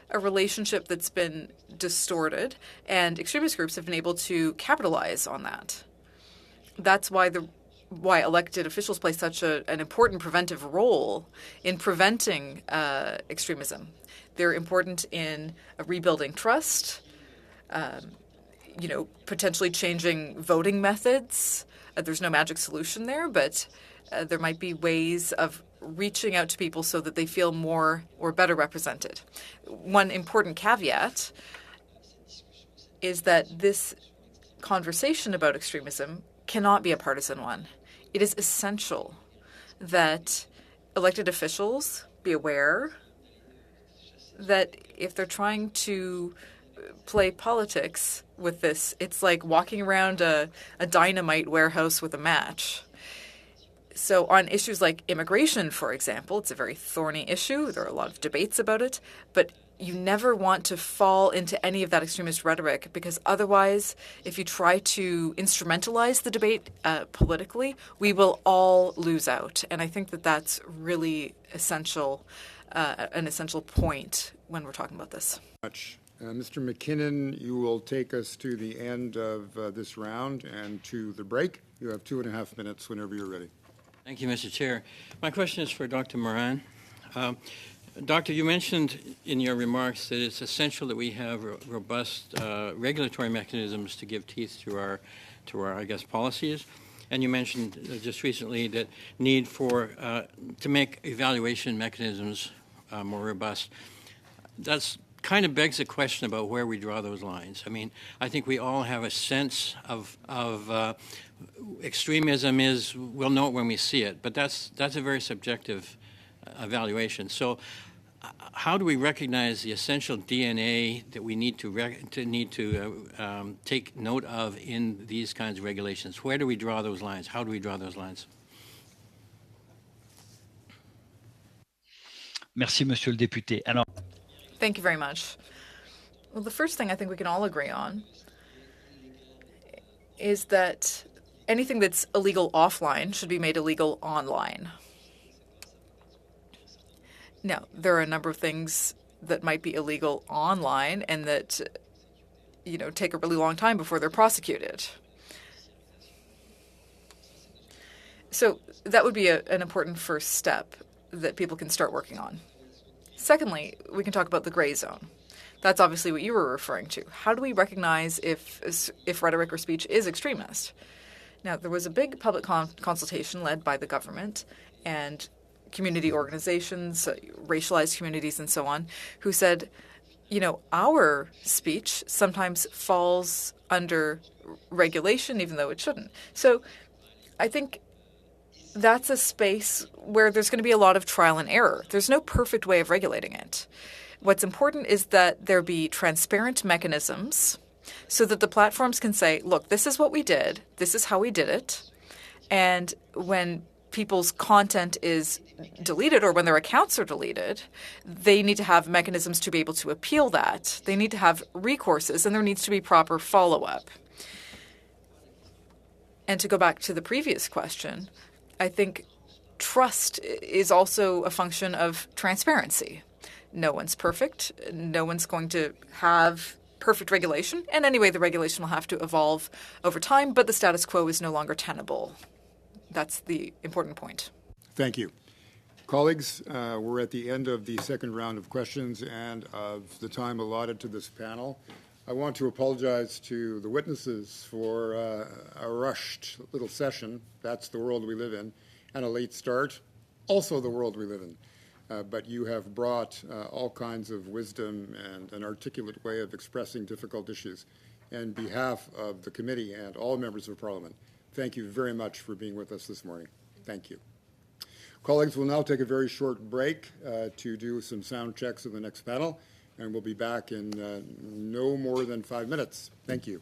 a relationship that's been distorted, and extremist groups have been able to capitalize on that. That's why elected officials play such an important preventive role in preventing extremism. They're important in rebuilding trust, you know, potentially changing voting methods. There's no magic solution there, but there might be ways of reaching out to people so that they feel more or better represented. One important caveat is that this conversation about extremism cannot be a partisan one. It is essential that elected officials be aware that if they're trying to play politics with this. It's like walking around a dynamite warehouse with a match. So on issues like immigration, for example, it's a very thorny issue. There are a lot of debates about it, but you never want to fall into any of that extremist rhetoric, because otherwise, if you try to instrumentalize the debate politically, we will all lose out. And I think that that's really essential, an essential point when we're talking about this. Mr. McKinnon, you will take us to the end of this round and to the break. You have 2.5 minutes whenever you're ready. Thank you, Mr. Chair. My question is for Dr. Moran. Doctor, you mentioned in your remarks that it's essential that we have robust regulatory mechanisms to give teeth to our, I guess, policies. And you mentioned just recently that need for to make evaluation mechanisms more robust. That's kind of begs the question about where we draw those lines. I mean, I think we all have a sense of extremism is, we'll know it when we see it, but that's a very subjective evaluation. So how do we recognize the essential DNA that we need to take note of in these kinds of regulations? Where do we draw those lines? How do we draw those lines? Merci, Monsieur le député. Alors, Thank you very much. Well, the first thing I think we can all agree on is that anything that's illegal offline should be made illegal online. Now, there are a number of things that might be illegal online and that, take a really long time before they're prosecuted. So that would be an important first step that people can start working on. Secondly, we can talk about the gray zone. That's obviously what you were referring to. How do we recognize if rhetoric or speech is extremist? Now, there was a big public consultation led by the government and community organizations, racialized communities and so on, who said, our speech sometimes falls under regulation even though it shouldn't. So I think that's a space where there's going to be a lot of trial and error. There's no perfect way of regulating it. What's important is that there be transparent mechanisms so that the platforms can say, look, this is what we did, this is how we did it, and when people's content is deleted or when their accounts are deleted, they need to have mechanisms to be able to appeal that. They need to have recourses, and there needs to be proper follow-up. And to go back to the previous question, I think trust is also a function of transparency. No one's perfect. No one's going to have perfect regulation. And anyway, the regulation will have to evolve over time, but the status quo is no longer tenable. That's the important point. Thank you. Colleagues, we're at the end of the second round of questions and of the time allotted to this panel. I want to apologize to the witnesses for a rushed little session. That's the world we live in. And a late start, also the world we live in. But you have brought all kinds of wisdom and an articulate way of expressing difficult issues. On behalf of the committee and all members of Parliament, thank you very much for being with us this morning. Thank you. Colleagues, we'll now take a very short break to do some sound checks of the next panel, and we'll be back in no more than 5 minutes. Thank you.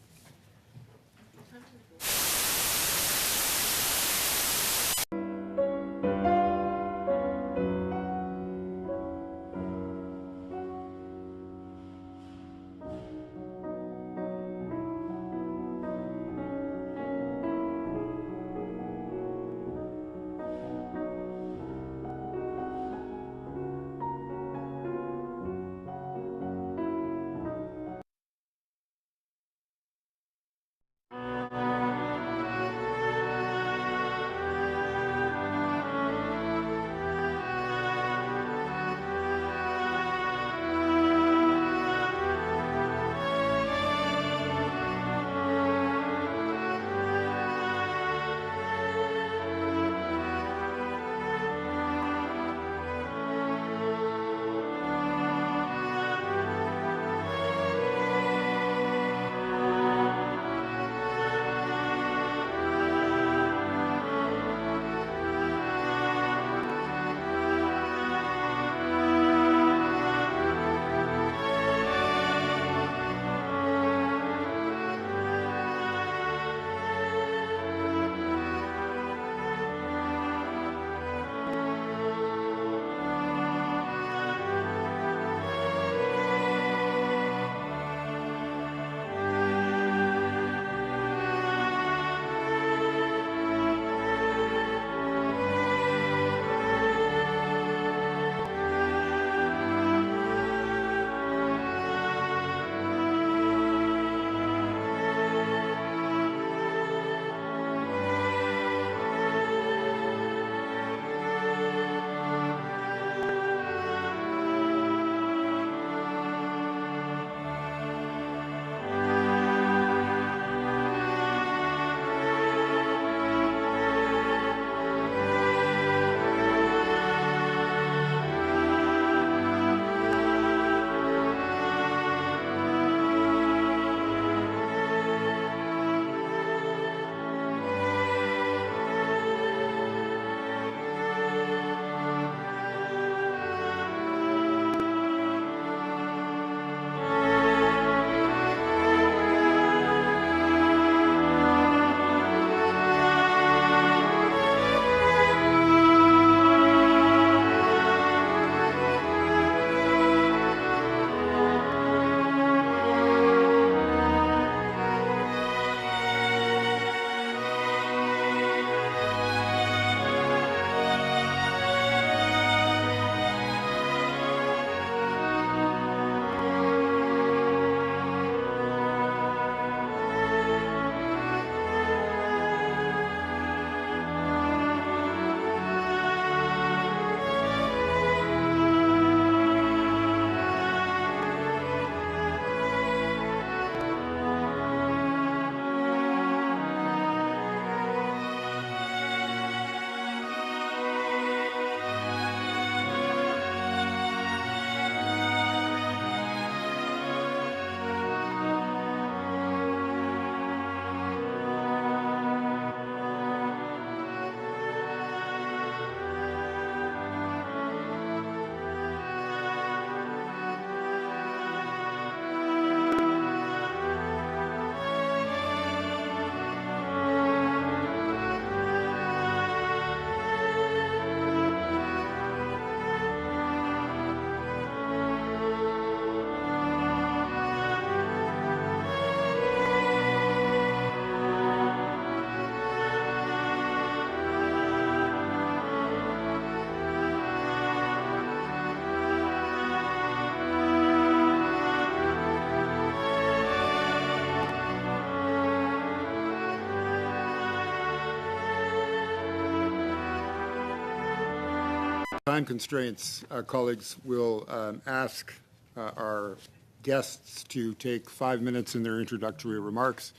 time constraints, colleagues, we'll ask our guests to take 5 minutes in their introductory remarks,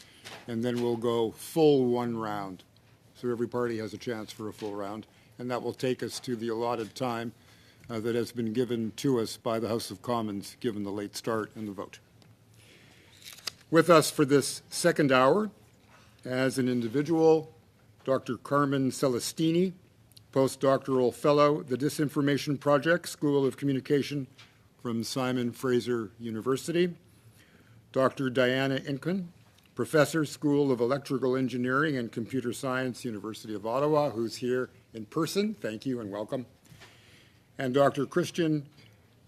and then we'll go full one round. So every party has a chance for a full round, and that will take us to the allotted time that has been given to us by the House of Commons, given the late start and the vote. With us for this second hour, as an individual, Dr. Carmen Celestini, postdoctoral fellow, the Disinformation Project, School of Communication from Simon Fraser University. Dr. Diana Incan, professor, School of Electrical Engineering and Computer Science, University of Ottawa, who's here in person. Thank you and welcome. And Dr. Christian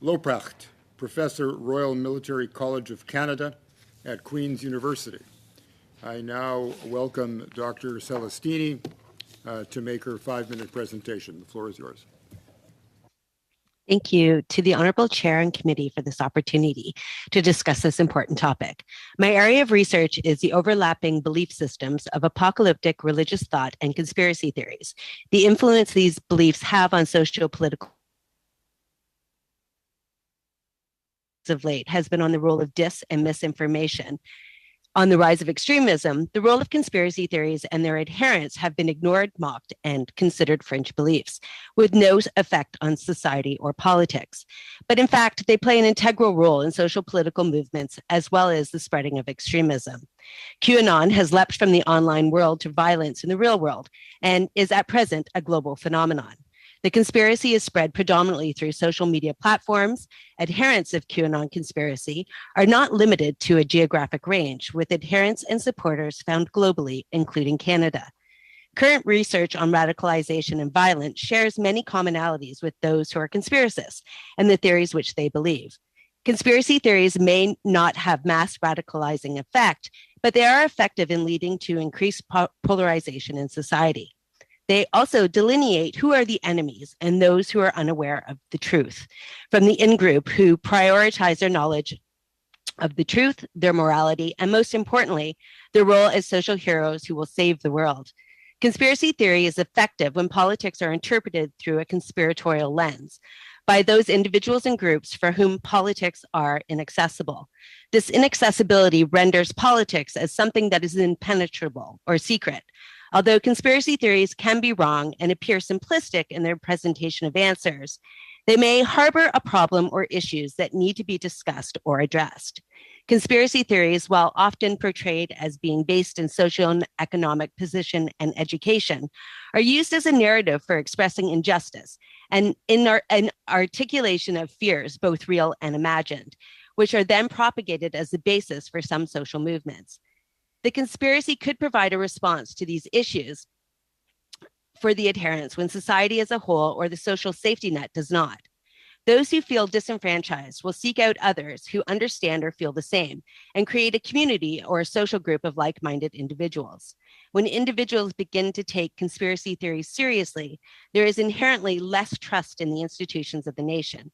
Loprecht, professor, Royal Military College of Canada at Queen's University. I now welcome Dr. Celestini to make her 5-minute presentation. The floor is yours. Thank you to the Honorable Chair and Committee for this opportunity to discuss this important topic. My area of research is the overlapping belief systems of apocalyptic religious thought and conspiracy theories, the influence these beliefs have on socio-political of late has been on the role of dis and misinformation. On the rise of extremism, the role of conspiracy theories and their adherents have been ignored, mocked, and considered fringe beliefs, with no effect on society or politics. But in fact, they play an integral role in social political movements as well as the spreading of extremism. QAnon has leapt from the online world to violence in the real world and is at present a global phenomenon. The conspiracy is spread predominantly through social media platforms. Adherents of QAnon conspiracy are not limited to a geographic range, with adherents and supporters found globally, including Canada. Current research on radicalization and violence shares many commonalities with those who are conspiracists and the theories which they believe. Conspiracy theories may not have mass radicalizing effect, but they are effective in leading to increased polarization in society. They also delineate who are the enemies and those who are unaware of the truth, from the in-group who prioritize their knowledge of the truth, their morality, and most importantly, their role as social heroes who will save the world. Conspiracy theory is effective when politics are interpreted through a conspiratorial lens by those individuals and groups for whom politics are inaccessible. This inaccessibility renders politics as something that is impenetrable or secret. Although conspiracy theories can be wrong and appear simplistic in their presentation of answers, they may harbor a problem or issues that need to be discussed or addressed. Conspiracy theories, while often portrayed as being based in socioeconomic position and education, are used as a narrative for expressing injustice and in an articulation of fears, both real and imagined, which are then propagated as the basis for some social movements. The conspiracy could provide a response to these issues for the adherents when society as a whole or the social safety net does not. Those who feel disenfranchised will seek out others who understand or feel the same and create a community or a social group of like-minded individuals. When individuals begin to take conspiracy theories seriously, there is inherently less trust in the institutions of the nation.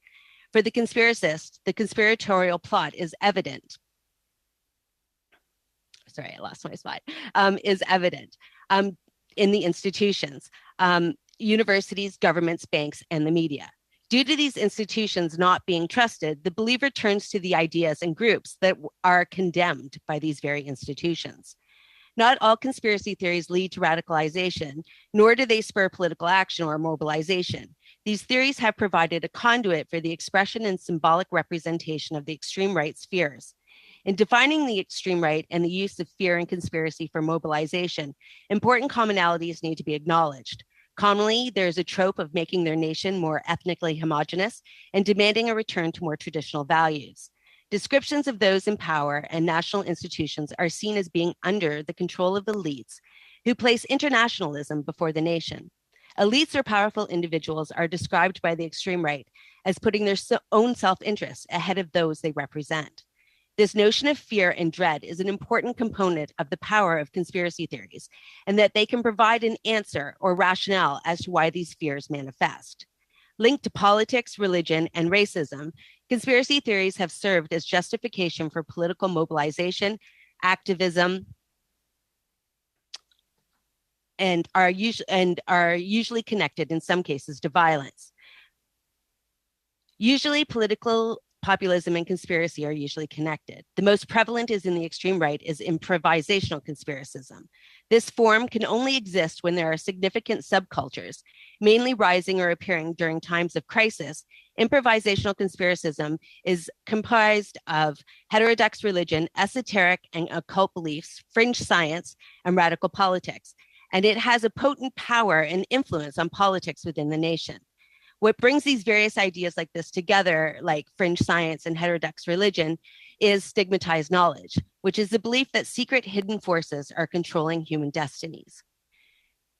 For the conspiracist, the conspiratorial plot is evident. Sorry, I lost my slide, is evident in the institutions, universities, governments, banks, and the media. Due to these institutions not being trusted, the believer turns to the ideas and groups that are condemned by these very institutions. Not all conspiracy theories lead to radicalization, nor do they spur political action or mobilization. These theories have provided a conduit for the expression and symbolic representation of the extreme right's fears. In defining the extreme right and the use of fear and conspiracy for mobilization, important commonalities need to be acknowledged. Commonly, there is a trope of making their nation more ethnically homogenous and demanding a return to more traditional values. Descriptions of those in power and national institutions are seen as being under the control of elites who place internationalism before the nation. Elites or powerful individuals are described by the extreme right as putting their own self-interest ahead of those they represent. This notion of fear and dread is an important component of the power of conspiracy theories, and that they can provide an answer or rationale as to why these fears manifest. Linked to politics, religion, and racism, conspiracy theories have served as justification for political mobilization, activism, and are usually connected in some cases to violence. Usually, political populism and conspiracy are usually connected. The most prevalent is in the extreme right is improvisational conspiracism. This form can only exist when there are significant subcultures, mainly rising or appearing during times of crisis. Improvisational conspiracism is comprised of heterodox religion, esoteric and occult beliefs, fringe science, and radical politics. And it has a potent power and influence on politics within the nation. What brings these various ideas like this together, like fringe science and heterodox religion, is stigmatized knowledge, which is the belief that secret hidden forces are controlling human destinies.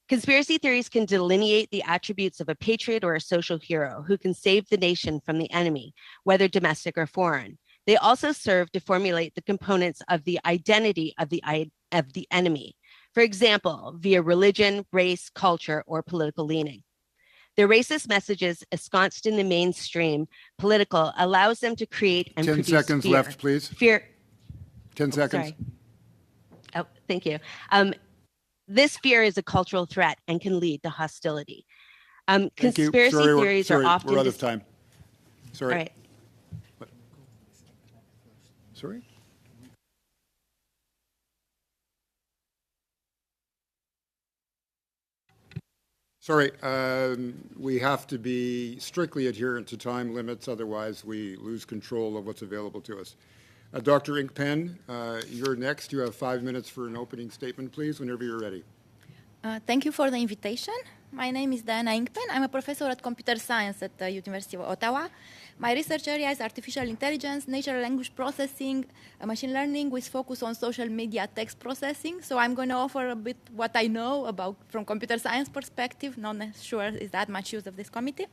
Conspiracy theories can delineate the attributes of a patriot or a social hero who can save the nation from the enemy, whether domestic or foreign. They also serve to formulate the components of the identity of the enemy, for example, via religion, race, culture, or political leaning. Their racist messages ensconced in the mainstream political allows them to create and 10 produce seconds fear. left, please. Fear. 10 seconds. Sorry. Oh, thank you. This fear is a cultural threat and can lead to hostility. Thank you. Conspiracy Sorry, theories are often... we're out of time. Sorry. All right. What? Sorry? Sorry, we have to be strictly adherent to time limits, otherwise we lose control of what's available to us. Dr. Inkpen, you're next. You have 5 minutes for an opening statement, please, whenever you're ready. Thank you for the invitation. My name is Diana Inkpen. I'm a professor at computer science at the University of Ottawa. My research area is artificial intelligence, natural language processing, machine learning with focus on social media text processing. So I'm going to offer a bit what I know about from computer science perspective. Not sure is that much use of this committee.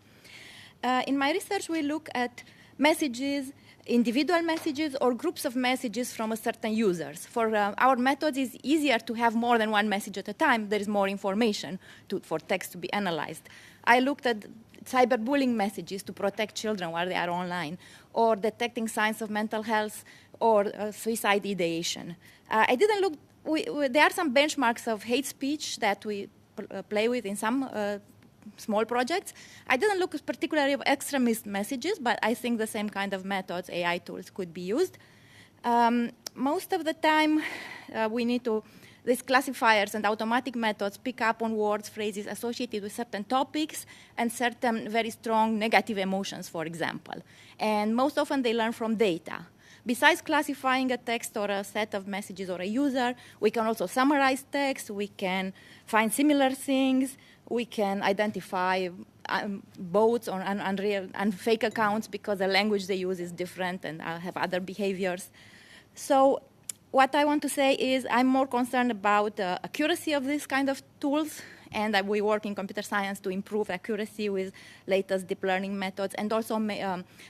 In my research, we look at messages, individual messages or groups of messages from a certain users. For our methods, it's easier to have more than one message at a time. There is more information for text to be analyzed. I looked at cyberbullying messages to protect children while they are online, or detecting signs of mental health, or suicide ideation. I didn't look, there are some benchmarks of hate speech that we play with in some small projects. I didn't look particularly at extremist messages, but I think the same kind of methods, AI tools, could be used. Most of the time, we need to, these classifiers and automatic methods pick up on words, phrases associated with certain topics and certain very strong negative emotions, for example. And most often they learn from data. Besides classifying a text or a set of messages or a user, we can also summarize text, we can find similar things, we can identify bots or unreal and fake accounts because the language they use is different and have other behaviors. So what I want to say is I'm more concerned about the accuracy of this kind of tools, and we work in computer science to improve accuracy with latest deep learning methods. And also,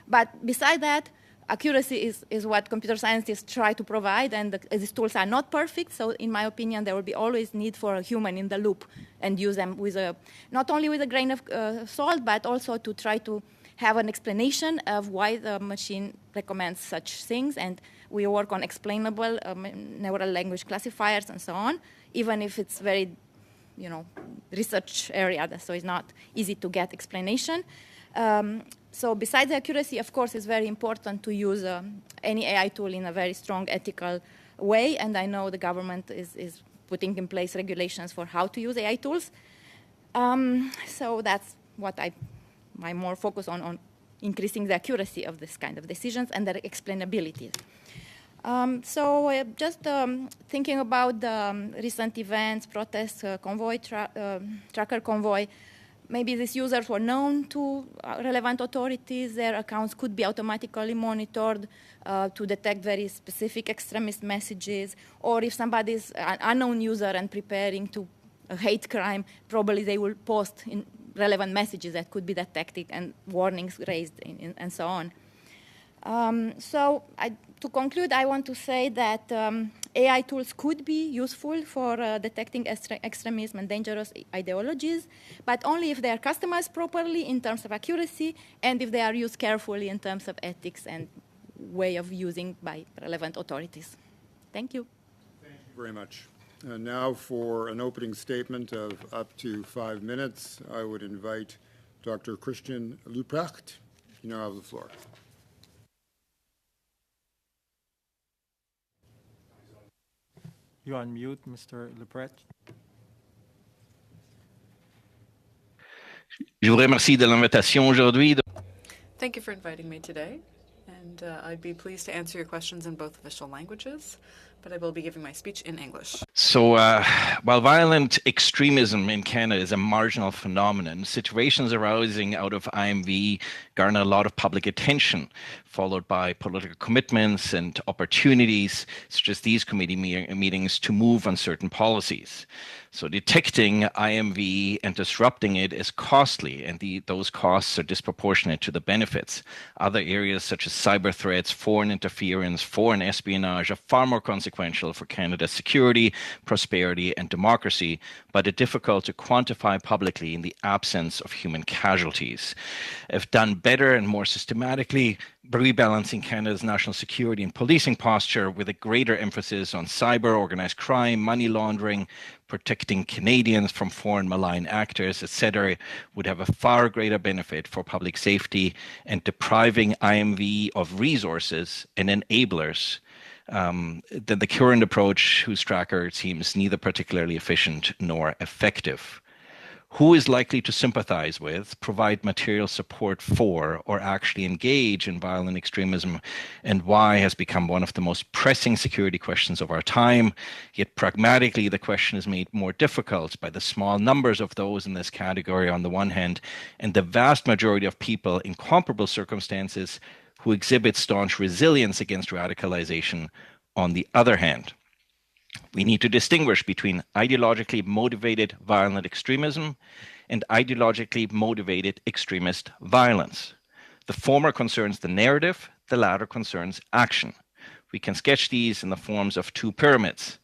but beside that, accuracy is what computer scientists try to provide, and these tools are not perfect. So in my opinion, there will be always need for a human in the loop and use them with not only with a grain of salt, but also to try to have an explanation of why the machine recommends such things. And we work on explainable neural language classifiers and so on, even if it's very, research area, so it's not easy to get explanation. So besides the accuracy, of course, it's very important to use any AI tool in a very strong ethical way. And I know the government is putting in place regulations for how to use AI tools. So that's what my more focus on increasing the accuracy of this kind of decisions and their explainability. Just thinking about the recent events, protests, convoy, tracker convoy, maybe these users were known to relevant authorities. Their accounts could be automatically monitored to detect very specific extremist messages. Or if somebody is an unknown user and preparing to a hate crime, probably they will post in relevant messages that could be detected and warnings raised and so on. To conclude, I want to say that AI tools could be useful for detecting extremism and dangerous ideologies, but only if they are customized properly in terms of accuracy and if they are used carefully in terms of ethics and way of using by relevant authorities. Thank you. Thank you very much. Now for an opening statement of up to 5 minutes, I would invite Dr. Christian Leuprecht You now have the floor. You're on mute, Mr. Lebret. Je vous remercie de l'invitation aujourd'hui. Thank you for inviting me today, and I'd be pleased to answer your questions in both official languages, but I will be giving my speech in English. So, while violent extremism in Canada is a marginal phenomenon, situations arising out of IMV garner a lot of public attention, followed by political commitments and opportunities, such as these committee meetings, to move on certain policies. So detecting IMV and disrupting it is costly, and those costs are disproportionate to the benefits. Other areas such as cyber threats, foreign interference, foreign espionage are far more consequential for Canada's security, prosperity, and democracy, but are difficult to quantify publicly in the absence of human casualties. If done better and more systematically, rebalancing Canada's national security and policing posture with a greater emphasis on cyber, organized crime, money laundering, protecting Canadians from foreign malign actors, etc., would have a far greater benefit for public safety, and depriving IMV of resources and enablers than the current approach, whose tracker seems neither particularly efficient nor effective. Who is likely to sympathize with, provide material support for, or actually engage in violent extremism, and why has become one of the most pressing security questions of our time. Yet pragmatically, the question is made more difficult by the small numbers of those in this category on the one hand, and the vast majority of people in comparable circumstances who exhibit staunch resilience against radicalization on the other hand. We need to distinguish between ideologically motivated violent extremism and ideologically motivated extremist violence. The former concerns the narrative, the latter concerns action. We can sketch these in the forms of two pyramids.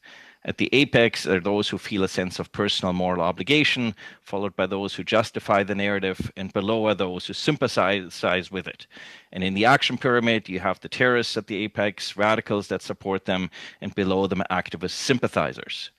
At the apex are those who feel a sense of personal moral obligation, followed by those who justify the narrative, and below are those who sympathize with it. And in the action pyramid, you have the terrorists at the apex, radicals that support them, and below them activist sympathizers.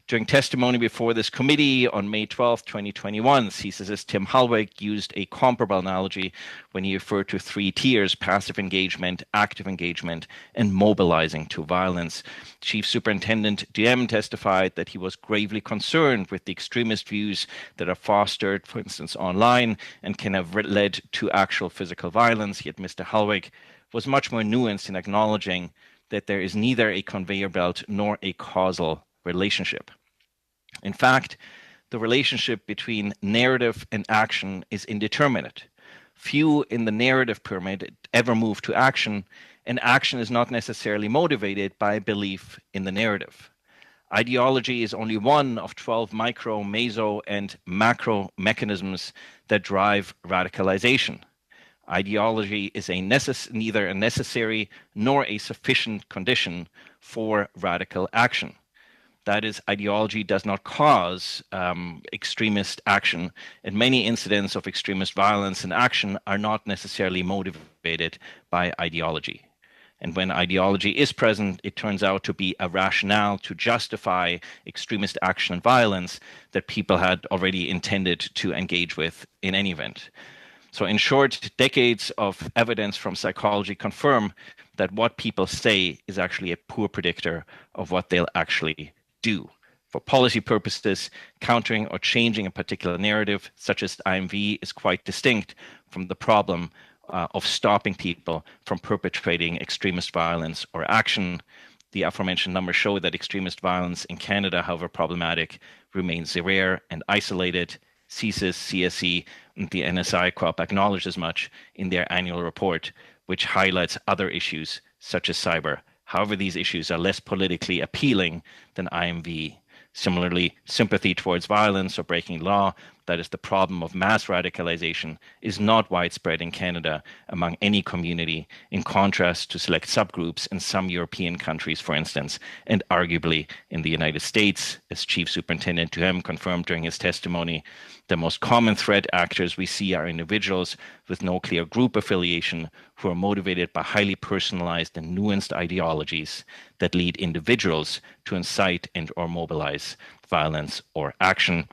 During testimony before this committee on May 12, 2021, CSIS's Tim Halweg used a comparable analogy when he referred to three tiers: passive engagement, active engagement, and mobilizing to violence. Chief Superintendent Duhem testified that he was gravely concerned with the extremist views that are fostered, for instance, online, and can have led to actual physical violence. Yet Mr. Halweg was much more nuanced in acknowledging that there is neither a conveyor belt nor a causal relationship. In fact, the relationship between narrative and action is indeterminate. Few in the narrative pyramid ever move to action, and action is not necessarily motivated by belief in the narrative. Ideology is only one of 12 micro, meso, and macro mechanisms that drive radicalization. Ideology is neither a necessary nor a sufficient condition for radical action. That is, ideology does not cause extremist action, and many incidents of extremist violence and action are not necessarily motivated by ideology. And when ideology is present, it turns out to be a rationale to justify extremist action and violence that people had already intended to engage with in any event. So in short, decades of evidence from psychology confirm that what people say is actually a poor predictor of what they'll actually do. For policy purposes, countering or changing a particular narrative, such as IMV, is quite distinct from the problem of stopping people from perpetrating extremist violence or action. The aforementioned numbers show that extremist violence in Canada, however problematic, remains rare and isolated. CSIS, CSE, and the NSI Co-op acknowledge as much in their annual report, which highlights other issues such as cyber. However, these issues are less politically appealing than IMV. Similarly, sympathy towards violence or breaking law, that is the problem of mass radicalization, is not widespread in Canada among any community, in contrast to select subgroups in some European countries, for instance, and arguably in the United States. As Chief Superintendent Duhem confirmed during his testimony, the most common threat actors we see are individuals with no clear group affiliation who are motivated by highly personalized and nuanced ideologies that lead individuals to incite and or mobilize violence or action.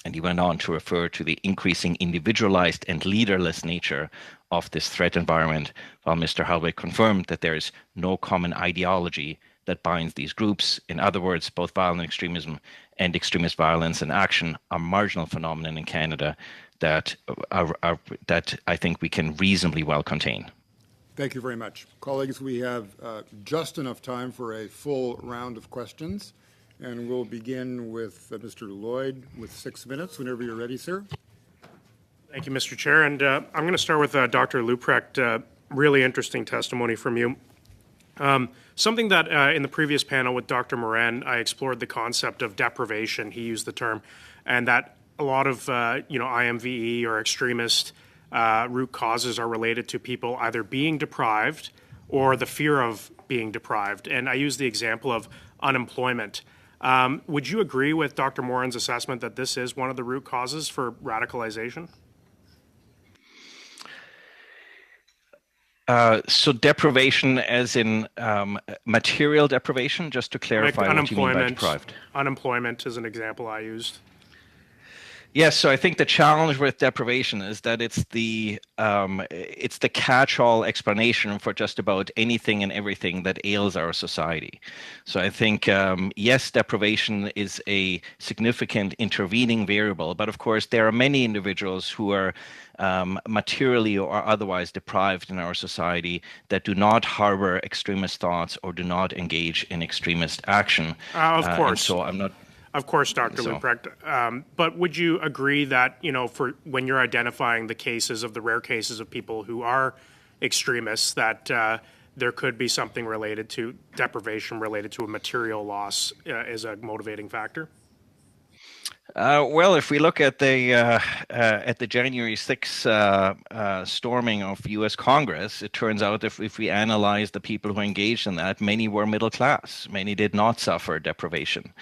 And he went on to refer to the increasing individualized and leaderless nature of this threat environment, while Mr. Holloway confirmed that there is no common ideology that binds these groups. In other words, both violent extremism and extremist violence and action are marginal phenomena in Canada that that I think we can reasonably well contain. Thank you very much. Colleagues, we have just enough time for a full round of questions, and we'll begin with Mr. Lloyd with 6 minutes. Whenever you're ready, sir. Thank you, Mr. Chair. And I'm going to start with Dr. Luprecht. Really interesting testimony from you. Something that in the previous panel with Dr. Moran, I explored the concept of deprivation. He used the term, and that a lot of IMVE or extremist root causes are related to people either being deprived or the fear of being deprived. And I use the example of unemployment. Would you agree with Dr. Moran's assessment that this is one of the root causes for radicalization? So deprivation as in material deprivation, just to clarify what you mean by deprived. Unemployment is an example I used. Yes, so I think the challenge with deprivation is that it's the catch-all explanation for just about anything and everything that ails our society. So I think yes, deprivation is a significant intervening variable, but of course there are many individuals who are materially or otherwise deprived in our society that do not harbor extremist thoughts or do not engage in extremist action. Of course. So I'm not. Of course, Dr. Luprecht. But would you agree that, for when you're identifying the cases of the rare cases of people who are extremists, that there could be something related to deprivation related to a material loss as a motivating factor? Well, if we look at the January 6th storming of U.S. Congress, it turns out if we analyze the people who engaged in that, many were middle class. Many did not suffer deprivation.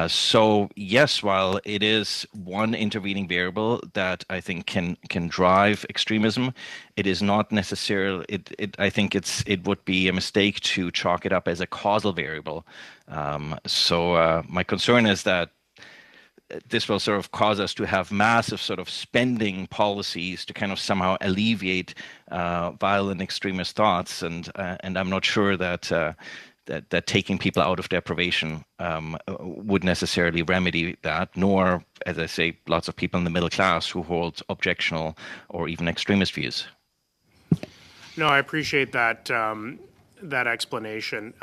So yes, while it is one intervening variable that I think can drive extremism, it is not necessarily. I think it would be a mistake to chalk it up as a causal variable. So my concern is that this will sort of cause us to have massive sort of spending policies to kind of somehow alleviate violent extremist thoughts, and I'm not sure that that taking people out of deprivation would necessarily remedy that, nor, as I say, lots of people in the middle class who hold objectionable or even extremist views. No, I appreciate that that explanation.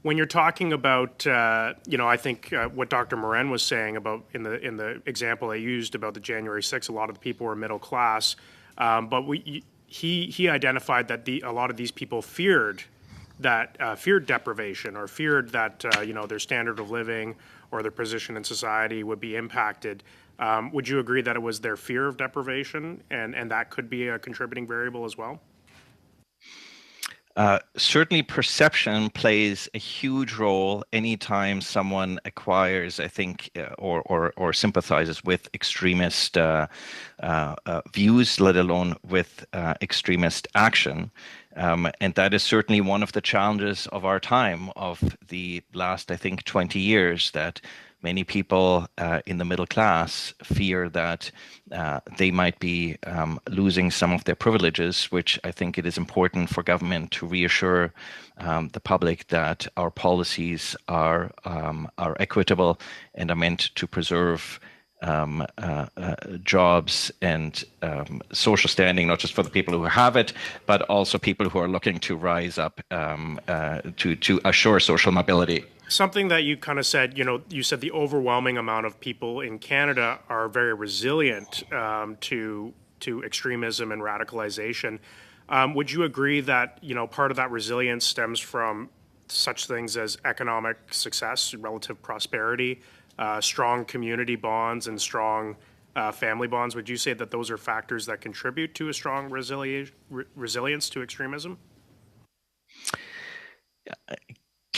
When you're talking about, I think what Dr. Moran was saying about in the example I used about the January 6th, a lot of the people were middle class, but he identified that a lot of these people feared deprivation or feared that their standard of living or their position in society would be impacted. Would you agree that it was their fear of deprivation and that could be a contributing variable as well? Certainly perception plays a huge role anytime someone acquires, I think, or sympathizes with extremist views, let alone with extremist action. And that is certainly one of the challenges of our time, of the last, I think, 20 years, that many people in the middle class fear that they might be losing some of their privileges, which I think it is important for government to reassure the public that our policies are equitable and are meant to preserve jobs and social standing, not just for the people who have it, but also people who are looking to rise up to assure social mobility. Something that you kind of said, you said the overwhelming amount of people in Canada are very resilient to extremism and radicalization. Would you agree that, part of that resilience stems from such things as economic success, relative prosperity, strong community bonds, and strong family bonds? Would you say that those are factors that contribute to a strong resilience to extremism?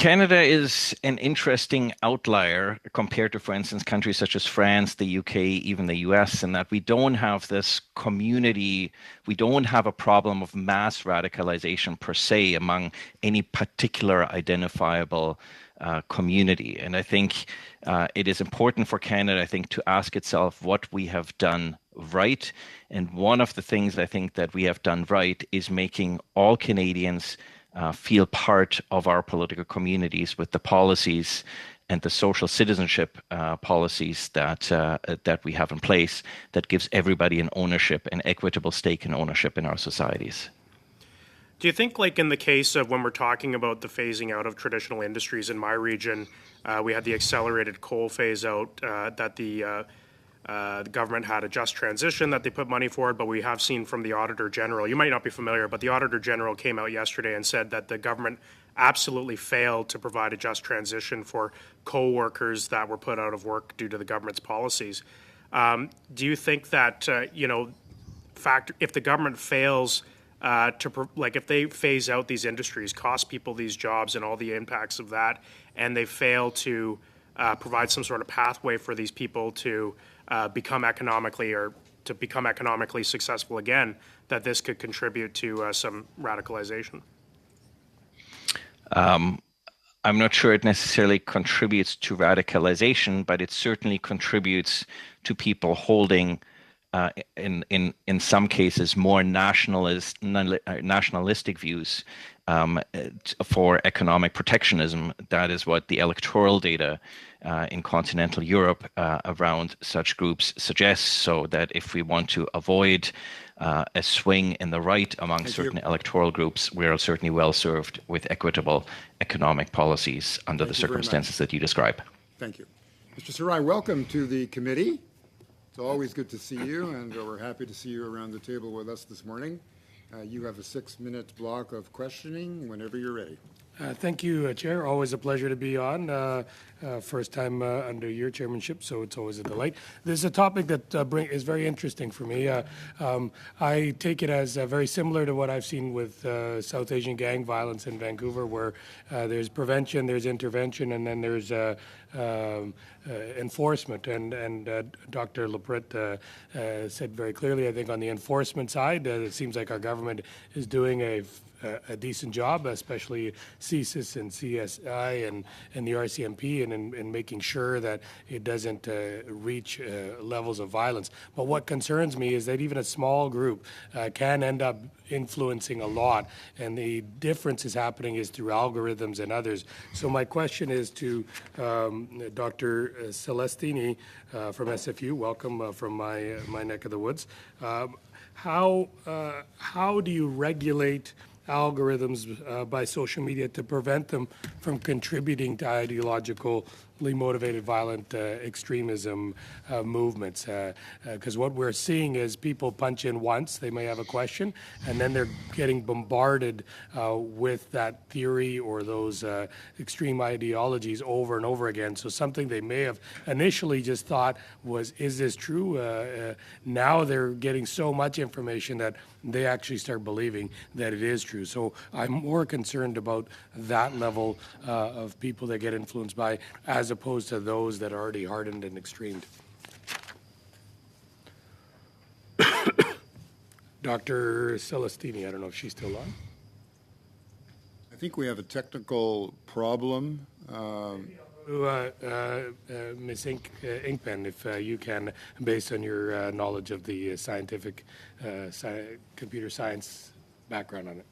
Canada is an interesting outlier compared to, for instance, countries such as France, the UK, even the US, in that we don't have this community, we don't have a problem of mass radicalization per se among any particular identifiable community. And I think it is important for Canada, I think, to ask itself what we have done right. And one of the things I think that we have done right is making all Canadians feel part of our political communities with the policies and the social citizenship policies that we have in place that gives everybody an ownership, an equitable stake in ownership in our societies. Do you think, like in the case of when we're talking about the phasing out of traditional industries in my region, we had the accelerated coal phase out that the government had a just transition that they put money forward, but we have seen from the Auditor General, you might not be familiar, but the Auditor General came out yesterday and said that the government absolutely failed to provide a just transition for coal workers that were put out of work due to the government's policies. Do you think that, if the government fails if they phase out these industries, cost people these jobs and all the impacts of that, and they fail to provide some sort of pathway for these people to become economically successful again, that this could contribute to some radicalization? I'm not sure it necessarily contributes to radicalization, but it certainly contributes to people holding in some cases more nationalistic views for economic protectionism. That is what the electoral data in continental Europe around such groups suggests, so that if we want to avoid a swing in the right among certain electoral groups, we're certainly well served with equitable economic policies under the circumstances that you describe. Thank you. Mr. Sarai, welcome to the committee. It's always good to see you, and we're happy to see you around the table with us this morning. You have a 6-minute block of questioning whenever you're ready. Thank you, Chair. Always a pleasure to be on. First time under your chairmanship, so it's always a delight. This is a topic that is very interesting for me. I take it as very similar to what I've seen with South Asian gang violence in Vancouver, where there's prevention, there's intervention, and then there's enforcement. And Dr. LaPrette said very clearly, I think, on the enforcement side, it seems like our government is doing a decent job, especially CSIS and CSI and the RCMP, and in making sure that it doesn't reach levels of violence. But what concerns me is that even a small group can end up influencing a lot, and the difference is happening is through algorithms and others. So my question is to Dr. Celestini from SFU. Welcome from my neck of the woods. How do you regulate algorithms by social media to prevent them from contributing to ideologically motivated violent extremism movements? Because what we're seeing is people punch in once, they may have a question, and then they're getting bombarded with that theory or those extreme ideologies over and over again. So something they may have initially just thought was, is this true? Now they're getting so much information that they actually start believing that it is true. So I'm more concerned about that level of people that get influenced by, as opposed to those that are already hardened and extremed. Dr. Celestini, I don't know if she's still on. I think we have a technical problem. Ms. Inkpen, if you can, based on your knowledge of the scientific computer science background on it.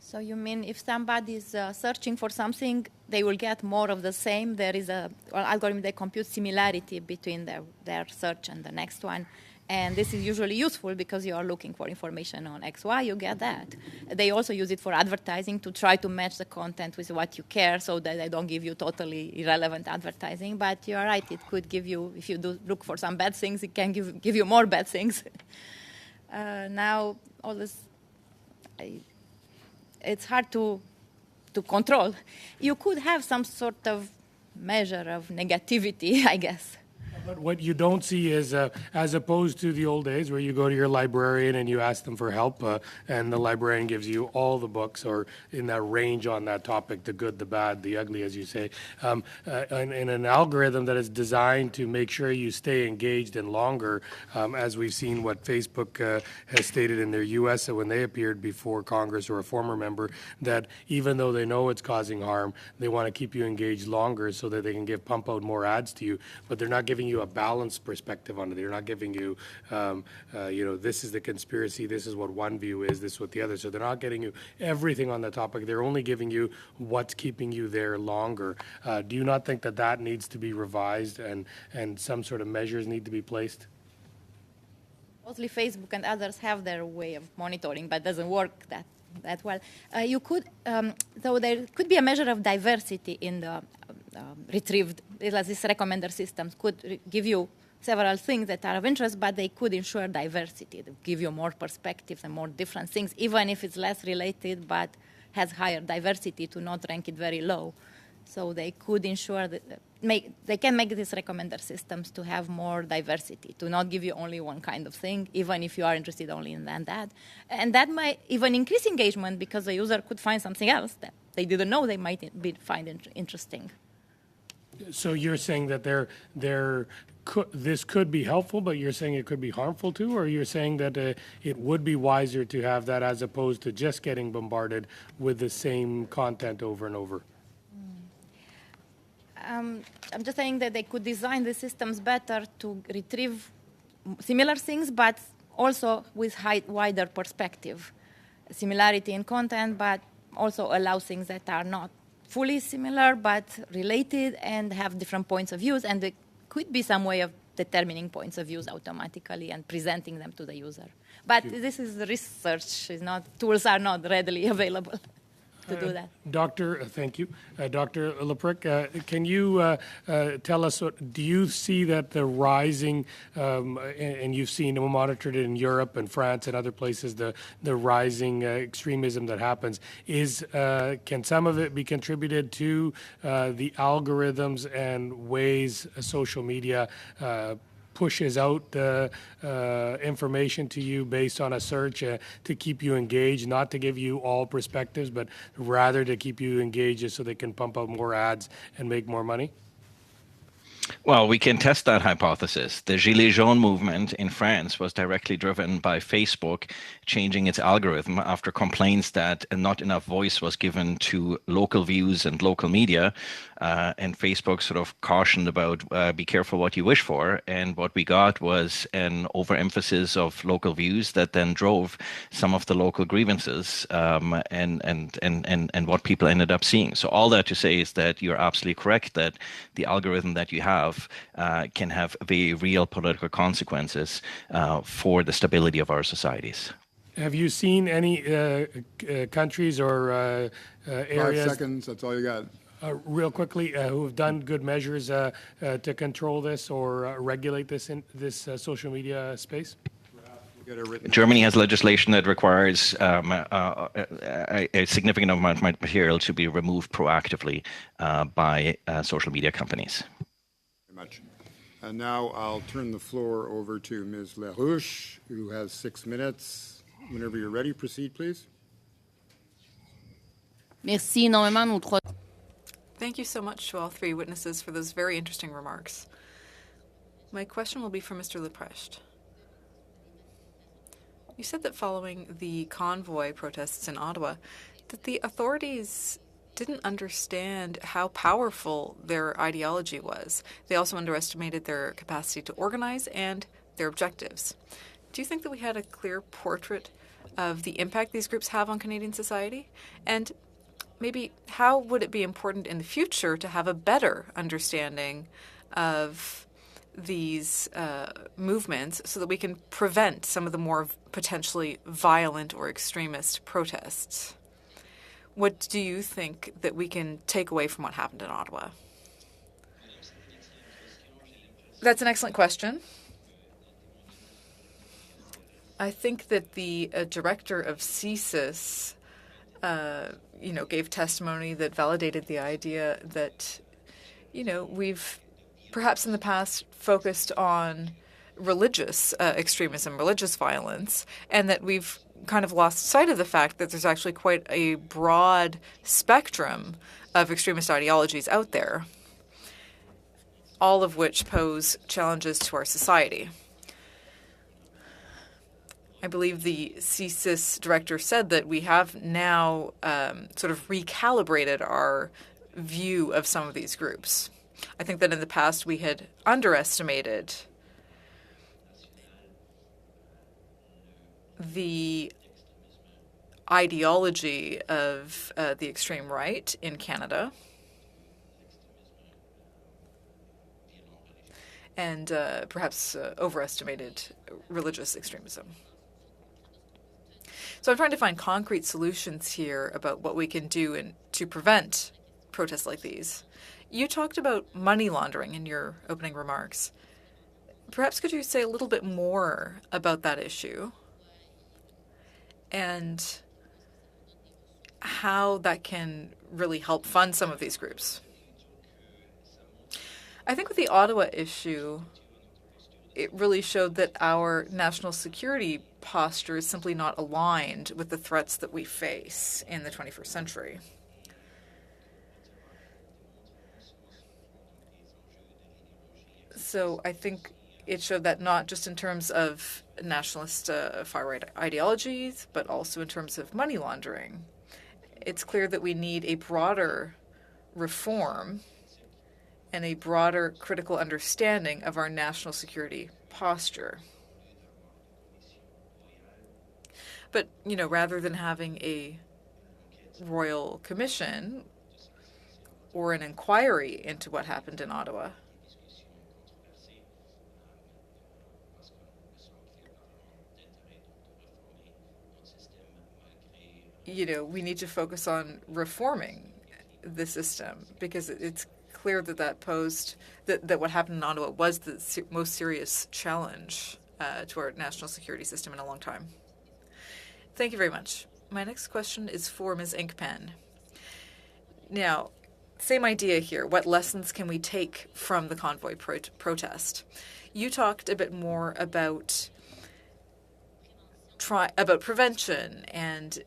So you mean if somebody is searching for something, they will get more of the same? There is a algorithm that computes similarity between their search and the next one. And this is usually useful because you are looking for information on XY, you get that. They also use it for advertising to try to match the content with what you care so that they don't give you totally irrelevant advertising. But you're right, it could give you, if you do look for some bad things, it can give you more bad things. Now, all this, it's hard to control. You could have some sort of measure of negativity, I guess. But what you don't see is, as opposed to the old days where you go to your librarian and you ask them for help, and the librarian gives you all the books or in that range on that topic, the good, the bad, the ugly, as you say, in an algorithm that is designed to make sure you stay engaged and longer, as we've seen what Facebook has stated in their U.S. when they appeared before Congress or a former member, that even though they know it's causing harm, they want to keep you engaged longer so that they can pump out more ads to you, but they're not giving you a balanced perspective on it. They're not giving you, this is the conspiracy, this is what one view is, this is what the other. So they're not getting you everything on the topic. They're only giving you what's keeping you there longer. Do you not think that that needs to be revised and some sort of measures need to be placed? Mostly Facebook and others have their way of monitoring, but doesn't work that well. You could, so there could be a measure of diversity in the retrieved, these recommender systems could give you several things that are of interest, but they could ensure diversity. They give you more perspectives and more different things, even if it's less related, but has higher diversity to not rank it very low. So they could ensure that they can make these recommender systems to have more diversity, to not give you only one kind of thing, even if you are interested only in that. And that might even increase engagement because the user could find something else that they didn't know they might find interesting. So you're saying that this could be helpful, but you're saying it could be harmful too, or you're saying that it would be wiser to have that as opposed to just getting bombarded with the same content over and over? I'm just saying that they could design the systems better to retrieve similar things, but also with wider perspective. Similarity in content, but also allow things that are not fully similar but related and have different points of views, and there could be some way of determining points of views automatically and presenting them to the user. But this is research, tools are not readily available to do that. Thank you. Dr. Leprick, can you tell us, do you see that the rising, and you've seen, monitored it in Europe and France and other places, the rising extremism that happens, can some of it be contributed to the algorithms and ways social media pushes out information to you based on a search to keep you engaged, not to give you all perspectives, but rather to keep you engaged so they can pump out more ads and make more money? Well, we can test that hypothesis. The Gilets jaunes movement in France was directly driven by Facebook changing its algorithm after complaints that not enough voice was given to local views and local media. And Facebook sort of cautioned about be careful what you wish for. And what we got was an overemphasis of local views that then drove some of the local grievances and what people ended up seeing. So all that to say is that you're absolutely correct that the algorithm that you have can have very real political consequences for the stability of our societies. Have you seen any countries or areas? 5 seconds, that's all you got. Real quickly, who have done good measures to control this or regulate this in this social media space? Germany has legislation that requires a significant amount of material to be removed proactively by social media companies. Much. And now I'll turn the floor over to Ms. LaRouche, who has 6 minutes. Whenever you're ready, proceed, please. Merci énormément nos trois. Thank you so much to all three witnesses for those very interesting remarks. My question will be for Mr. Leprecht. You said that following the convoy protests in Ottawa, that the authorities didn't understand how powerful their ideology was. They also underestimated their capacity to organize and their objectives. Do you think that we had a clear portrait of the impact these groups have on Canadian society? And maybe how would it be important in the future to have a better understanding of these movements so that we can prevent some of the more potentially violent or extremist protests? What do you think that we can take away from what happened in Ottawa? That's an excellent question. I think that the director of CSIS, gave testimony that validated the idea that, we've perhaps in the past focused on religious extremism, religious violence, and that we've kind of lost sight of the fact that there's actually quite a broad spectrum of extremist ideologies out there, all of which pose challenges to our society. I believe the CSIS director said that we have now sort of recalibrated our view of some of these groups. I think that in the past we had underestimated the ideology of the extreme right in Canada, and perhaps overestimated religious extremism. So I'm trying to find concrete solutions here about what we can do to prevent protests like these. You talked about money laundering in your opening remarks. Perhaps could you say a little bit more about that issue and how that can really help fund some of these groups? I think with the Ottawa issue, it really showed that our national security posture is simply not aligned with the threats that we face in the 21st century. So I think it showed that not just in terms of nationalist far-right ideologies, but also in terms of money laundering. It's clear that we need a broader reform and a broader critical understanding of our national security posture. But, rather than having a royal commission or an inquiry into what happened in Ottawa, we need to focus on reforming the system, because it's clear that what happened in Ottawa was the most serious challenge to our national security system in a long time. Thank you very much. My next question is for Ms. Inkpen. Now, same idea here. What lessons can we take from the convoy protest? You talked a bit more about prevention and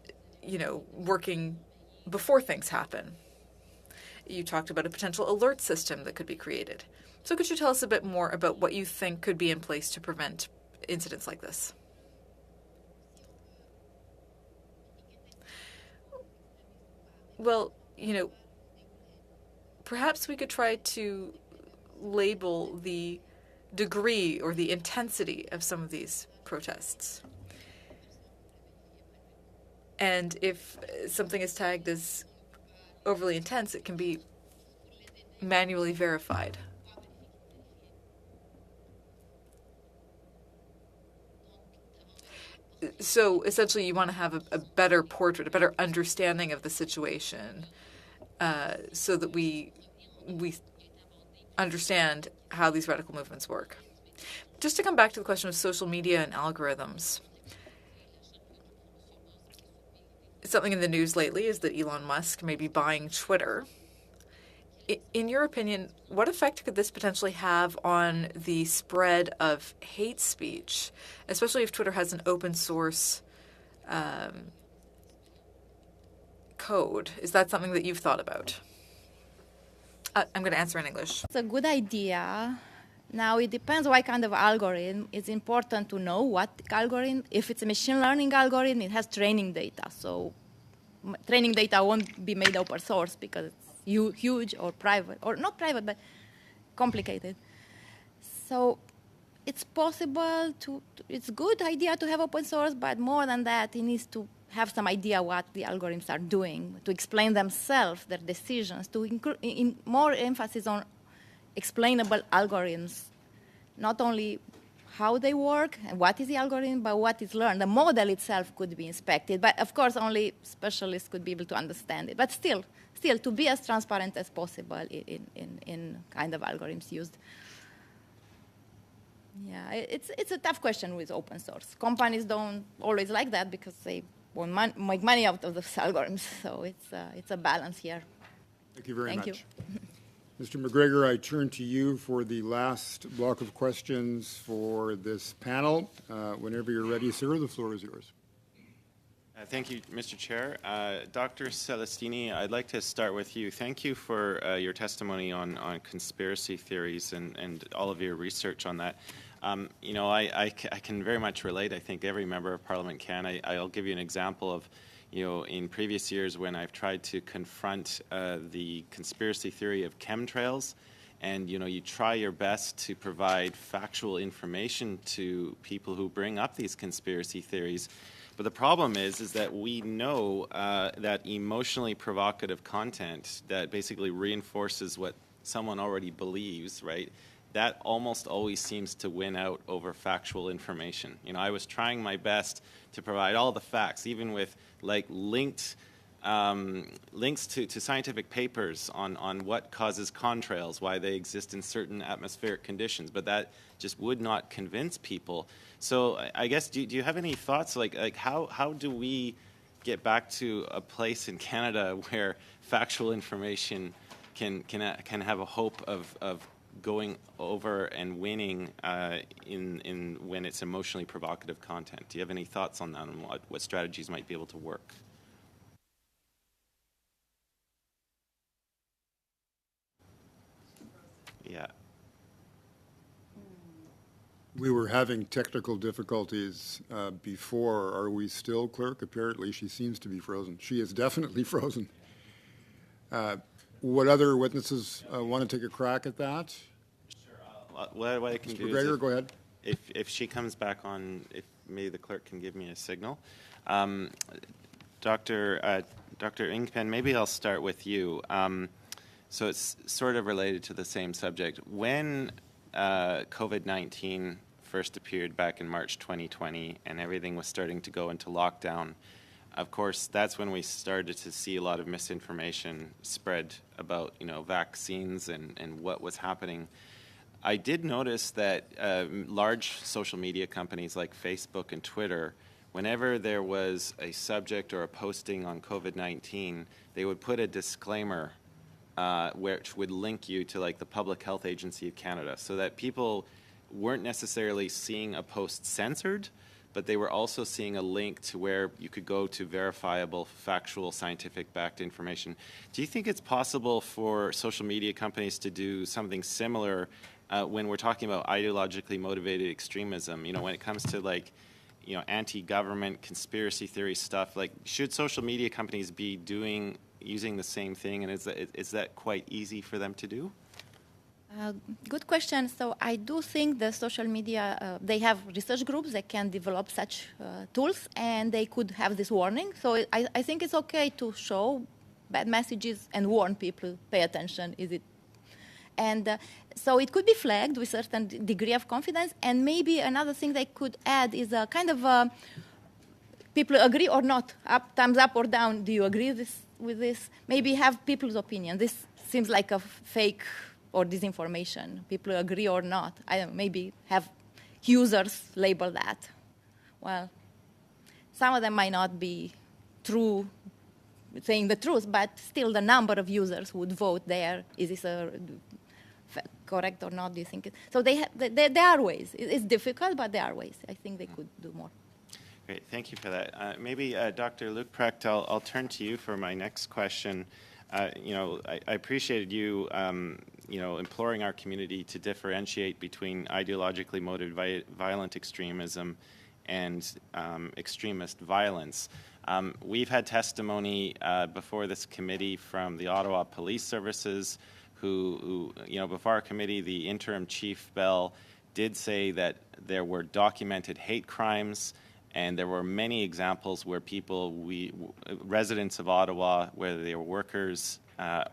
working before things happen. You talked about a potential alert system that could be created. So could you tell us a bit more about what you think could be in place to prevent incidents like this? Well, perhaps we could try to label the degree or the intensity of some of these protests. And if something is tagged as overly intense, it can be manually verified. So essentially you want to have a better portrait, a better understanding of the situation, so that we understand how these radical movements work. Just to come back to the question of social media and algorithms, something in the news lately is that Elon Musk may be buying Twitter. In your opinion, what effect could this potentially have on the spread of hate speech, especially if Twitter has an open source code? Is that something that you've thought about? I'm going to answer in English. It's a good idea. Now, it depends what kind of algorithm. It's important to know what algorithm. If it's a machine learning algorithm, it has training data. So training data won't be made open source because it's huge or private, or not private, but complicated. So it's possible it's a good idea to have open source, but more than that, it needs to have some idea what the algorithms are doing, to explain themselves, their decisions, to include more emphasis on explainable algorithms, not only how they work and what is the algorithm, but what is learned. The model itself could be inspected, but of course only specialists could be able to understand it. But still to be as transparent as possible in kind of algorithms used. Yeah, it's a tough question with open source. Companies don't always like that because they won't make money out of those algorithms. So it's a balance here. Thank you very much. Thank you. Mr. McGregor, I turn to you for the last block of questions for this panel. Whenever you're ready, sir, the floor is yours. Thank you, Mr. Chair. Dr. Celestini, I'd like to start with you. Thank you for your testimony on conspiracy theories and all of your research on that. You know, I can very much relate. I think every member of Parliament can. I'll give you an example of, you know, in previous years when I've tried to confront the conspiracy theory of chemtrails, and, you know, you try your best to provide factual information to people who bring up these conspiracy theories. But the problem is that we know that emotionally provocative content that basically reinforces what someone already believes, right, that almost always seems to win out over factual information. You know, I was trying my best to provide all the facts, even with like links to scientific papers on what causes contrails, why they exist in certain atmospheric conditions, but that just would not convince people. So I guess, do you have any thoughts, like how do we get back to a place in Canada where factual information can have a hope of going over and winning in when it's emotionally provocative content? Do you have any thoughts on that, and what strategies might be able to work? Yeah. We were having technical difficulties before. Are we still, Clerk? Apparently she seems to be frozen. She is definitely frozen. What other witnesses want to take a crack at that? Sure. What I can Mr. do McGregor, is go ahead. If she comes back on, if maybe the clerk can give me a signal. Dr. Ingpen, maybe I'll start with you. So it's sort of related to the same subject. When COVID-19 first appeared back in March 2020 and everything was starting to go into lockdown, of course, that's when we started to see a lot of misinformation spread about, you know, vaccines and what was happening. I did notice that large social media companies like Facebook and Twitter, whenever there was a subject or a posting on COVID-19, they would put a disclaimer which would link you to like the Public Health Agency of Canada, so that people weren't necessarily seeing a post censored, but they were also seeing a link to where you could go to verifiable, factual, scientific-backed information. Do you think it's possible for social media companies to do something similar when we're talking about ideologically motivated extremism? You know, when it comes to like, you know, anti-government conspiracy theory stuff, like should social media companies be using the same thing, and is that quite easy for them to do? Good question. So I do think the social media, they have research groups that can develop such tools, and they could have this warning. So I think it's okay to show bad messages and warn people, pay attention, is it? And so it could be flagged with a certain degree of confidence, and maybe another thing they could add is a kind of people agree or not, thumbs up or down, do you agree with this? Maybe have people's opinion. This seems like a fake or disinformation. People agree or not. I don't know, maybe have users label that. Well, some of them might not be true, saying the truth, but still the number of users would vote there. Is this correct or not, do you think? So there are ways. It's difficult, but there are ways. I think they could do more. Great, thank you for that. Maybe Dr. Lukprecht, I'll turn to you for my next question. You know, I appreciated you, you know, imploring our community to differentiate between ideologically motivated violent extremism and extremist violence. We've had testimony before this committee from the Ottawa Police Services, who, you know, before our committee, the interim chief Bell did say that there were documented hate crimes. And there were many examples where people, residents of Ottawa, whether they were workers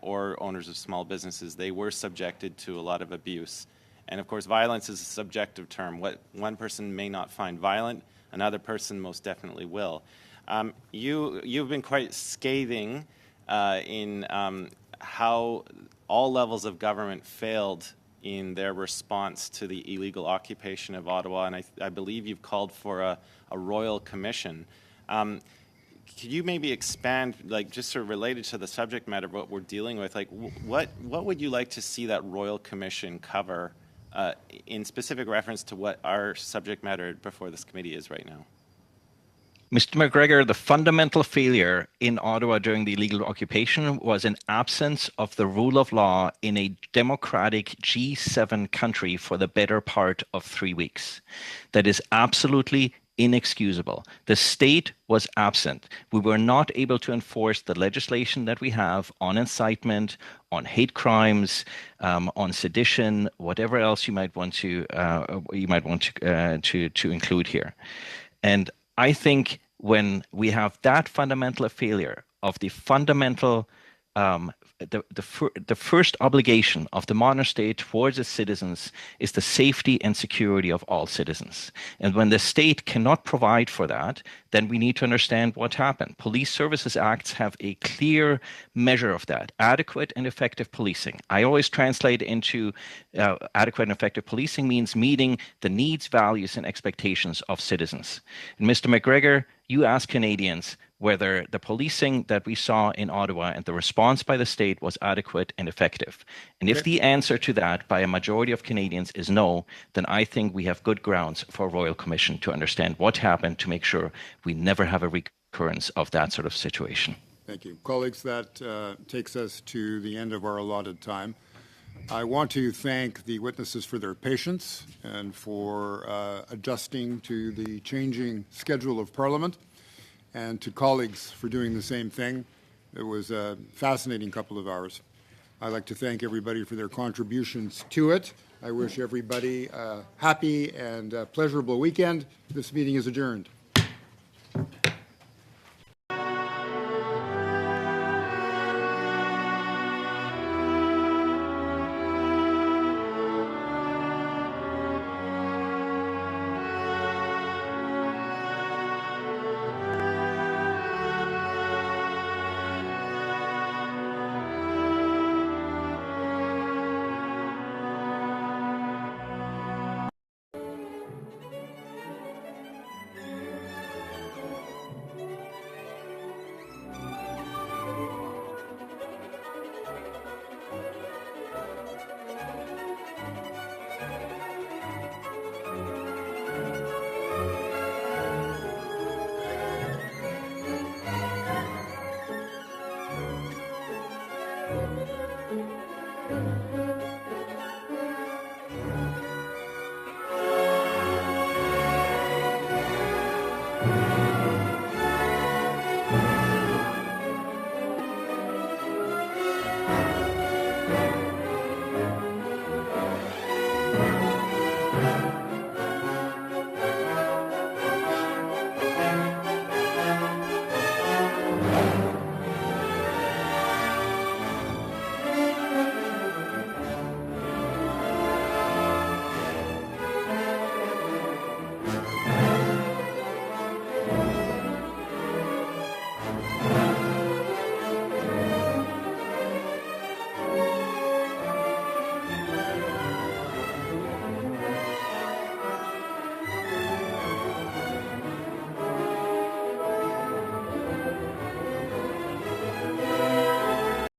or owners of small businesses, they were subjected to a lot of abuse. And of course, violence is a subjective term. What one person may not find violent, another person most definitely will. You've been quite scathing in how all levels of government failed in their response to the illegal occupation of Ottawa, and I believe you've called for a royal commission. could you maybe expand, like just sort of related to the subject matter of what we're dealing with, like what would you like to see that Royal Commission cover in specific reference to what our subject matter before this committee is right now? Mr. McGregor, the fundamental failure in Ottawa during the illegal occupation was an absence of the rule of law in a democratic G7 country for the better part of 3 weeks. That is absolutely inexcusable. The state was absent. We were not able to enforce the legislation that we have on incitement, on hate crimes, on sedition, whatever else you might want to include here. And I think when we have that fundamental failure of the fundamental, the first obligation of the modern state towards its citizens is the safety and security of all citizens. And when the state cannot provide for that, then we need to understand what happened. Police Services Acts have a clear measure of that, adequate and effective policing. I always translate into adequate and effective policing means meeting the needs, values, and expectations of citizens. And Mr. McGregor, you ask Canadians whether the policing that we saw in Ottawa and the response by the state was adequate and effective. And if the answer to that by a majority of Canadians is no, then I think we have good grounds for a Royal Commission to understand what happened to make sure we never have a recurrence of that sort of situation. Thank you. Colleagues, that takes us to the end of our allotted time. I want to thank the witnesses for their patience and for adjusting to the changing schedule of Parliament, and to colleagues for doing the same thing. It was a fascinating couple of hours. I'd like to thank everybody for their contributions to it. I wish everybody a happy and pleasurable weekend. This meeting is adjourned.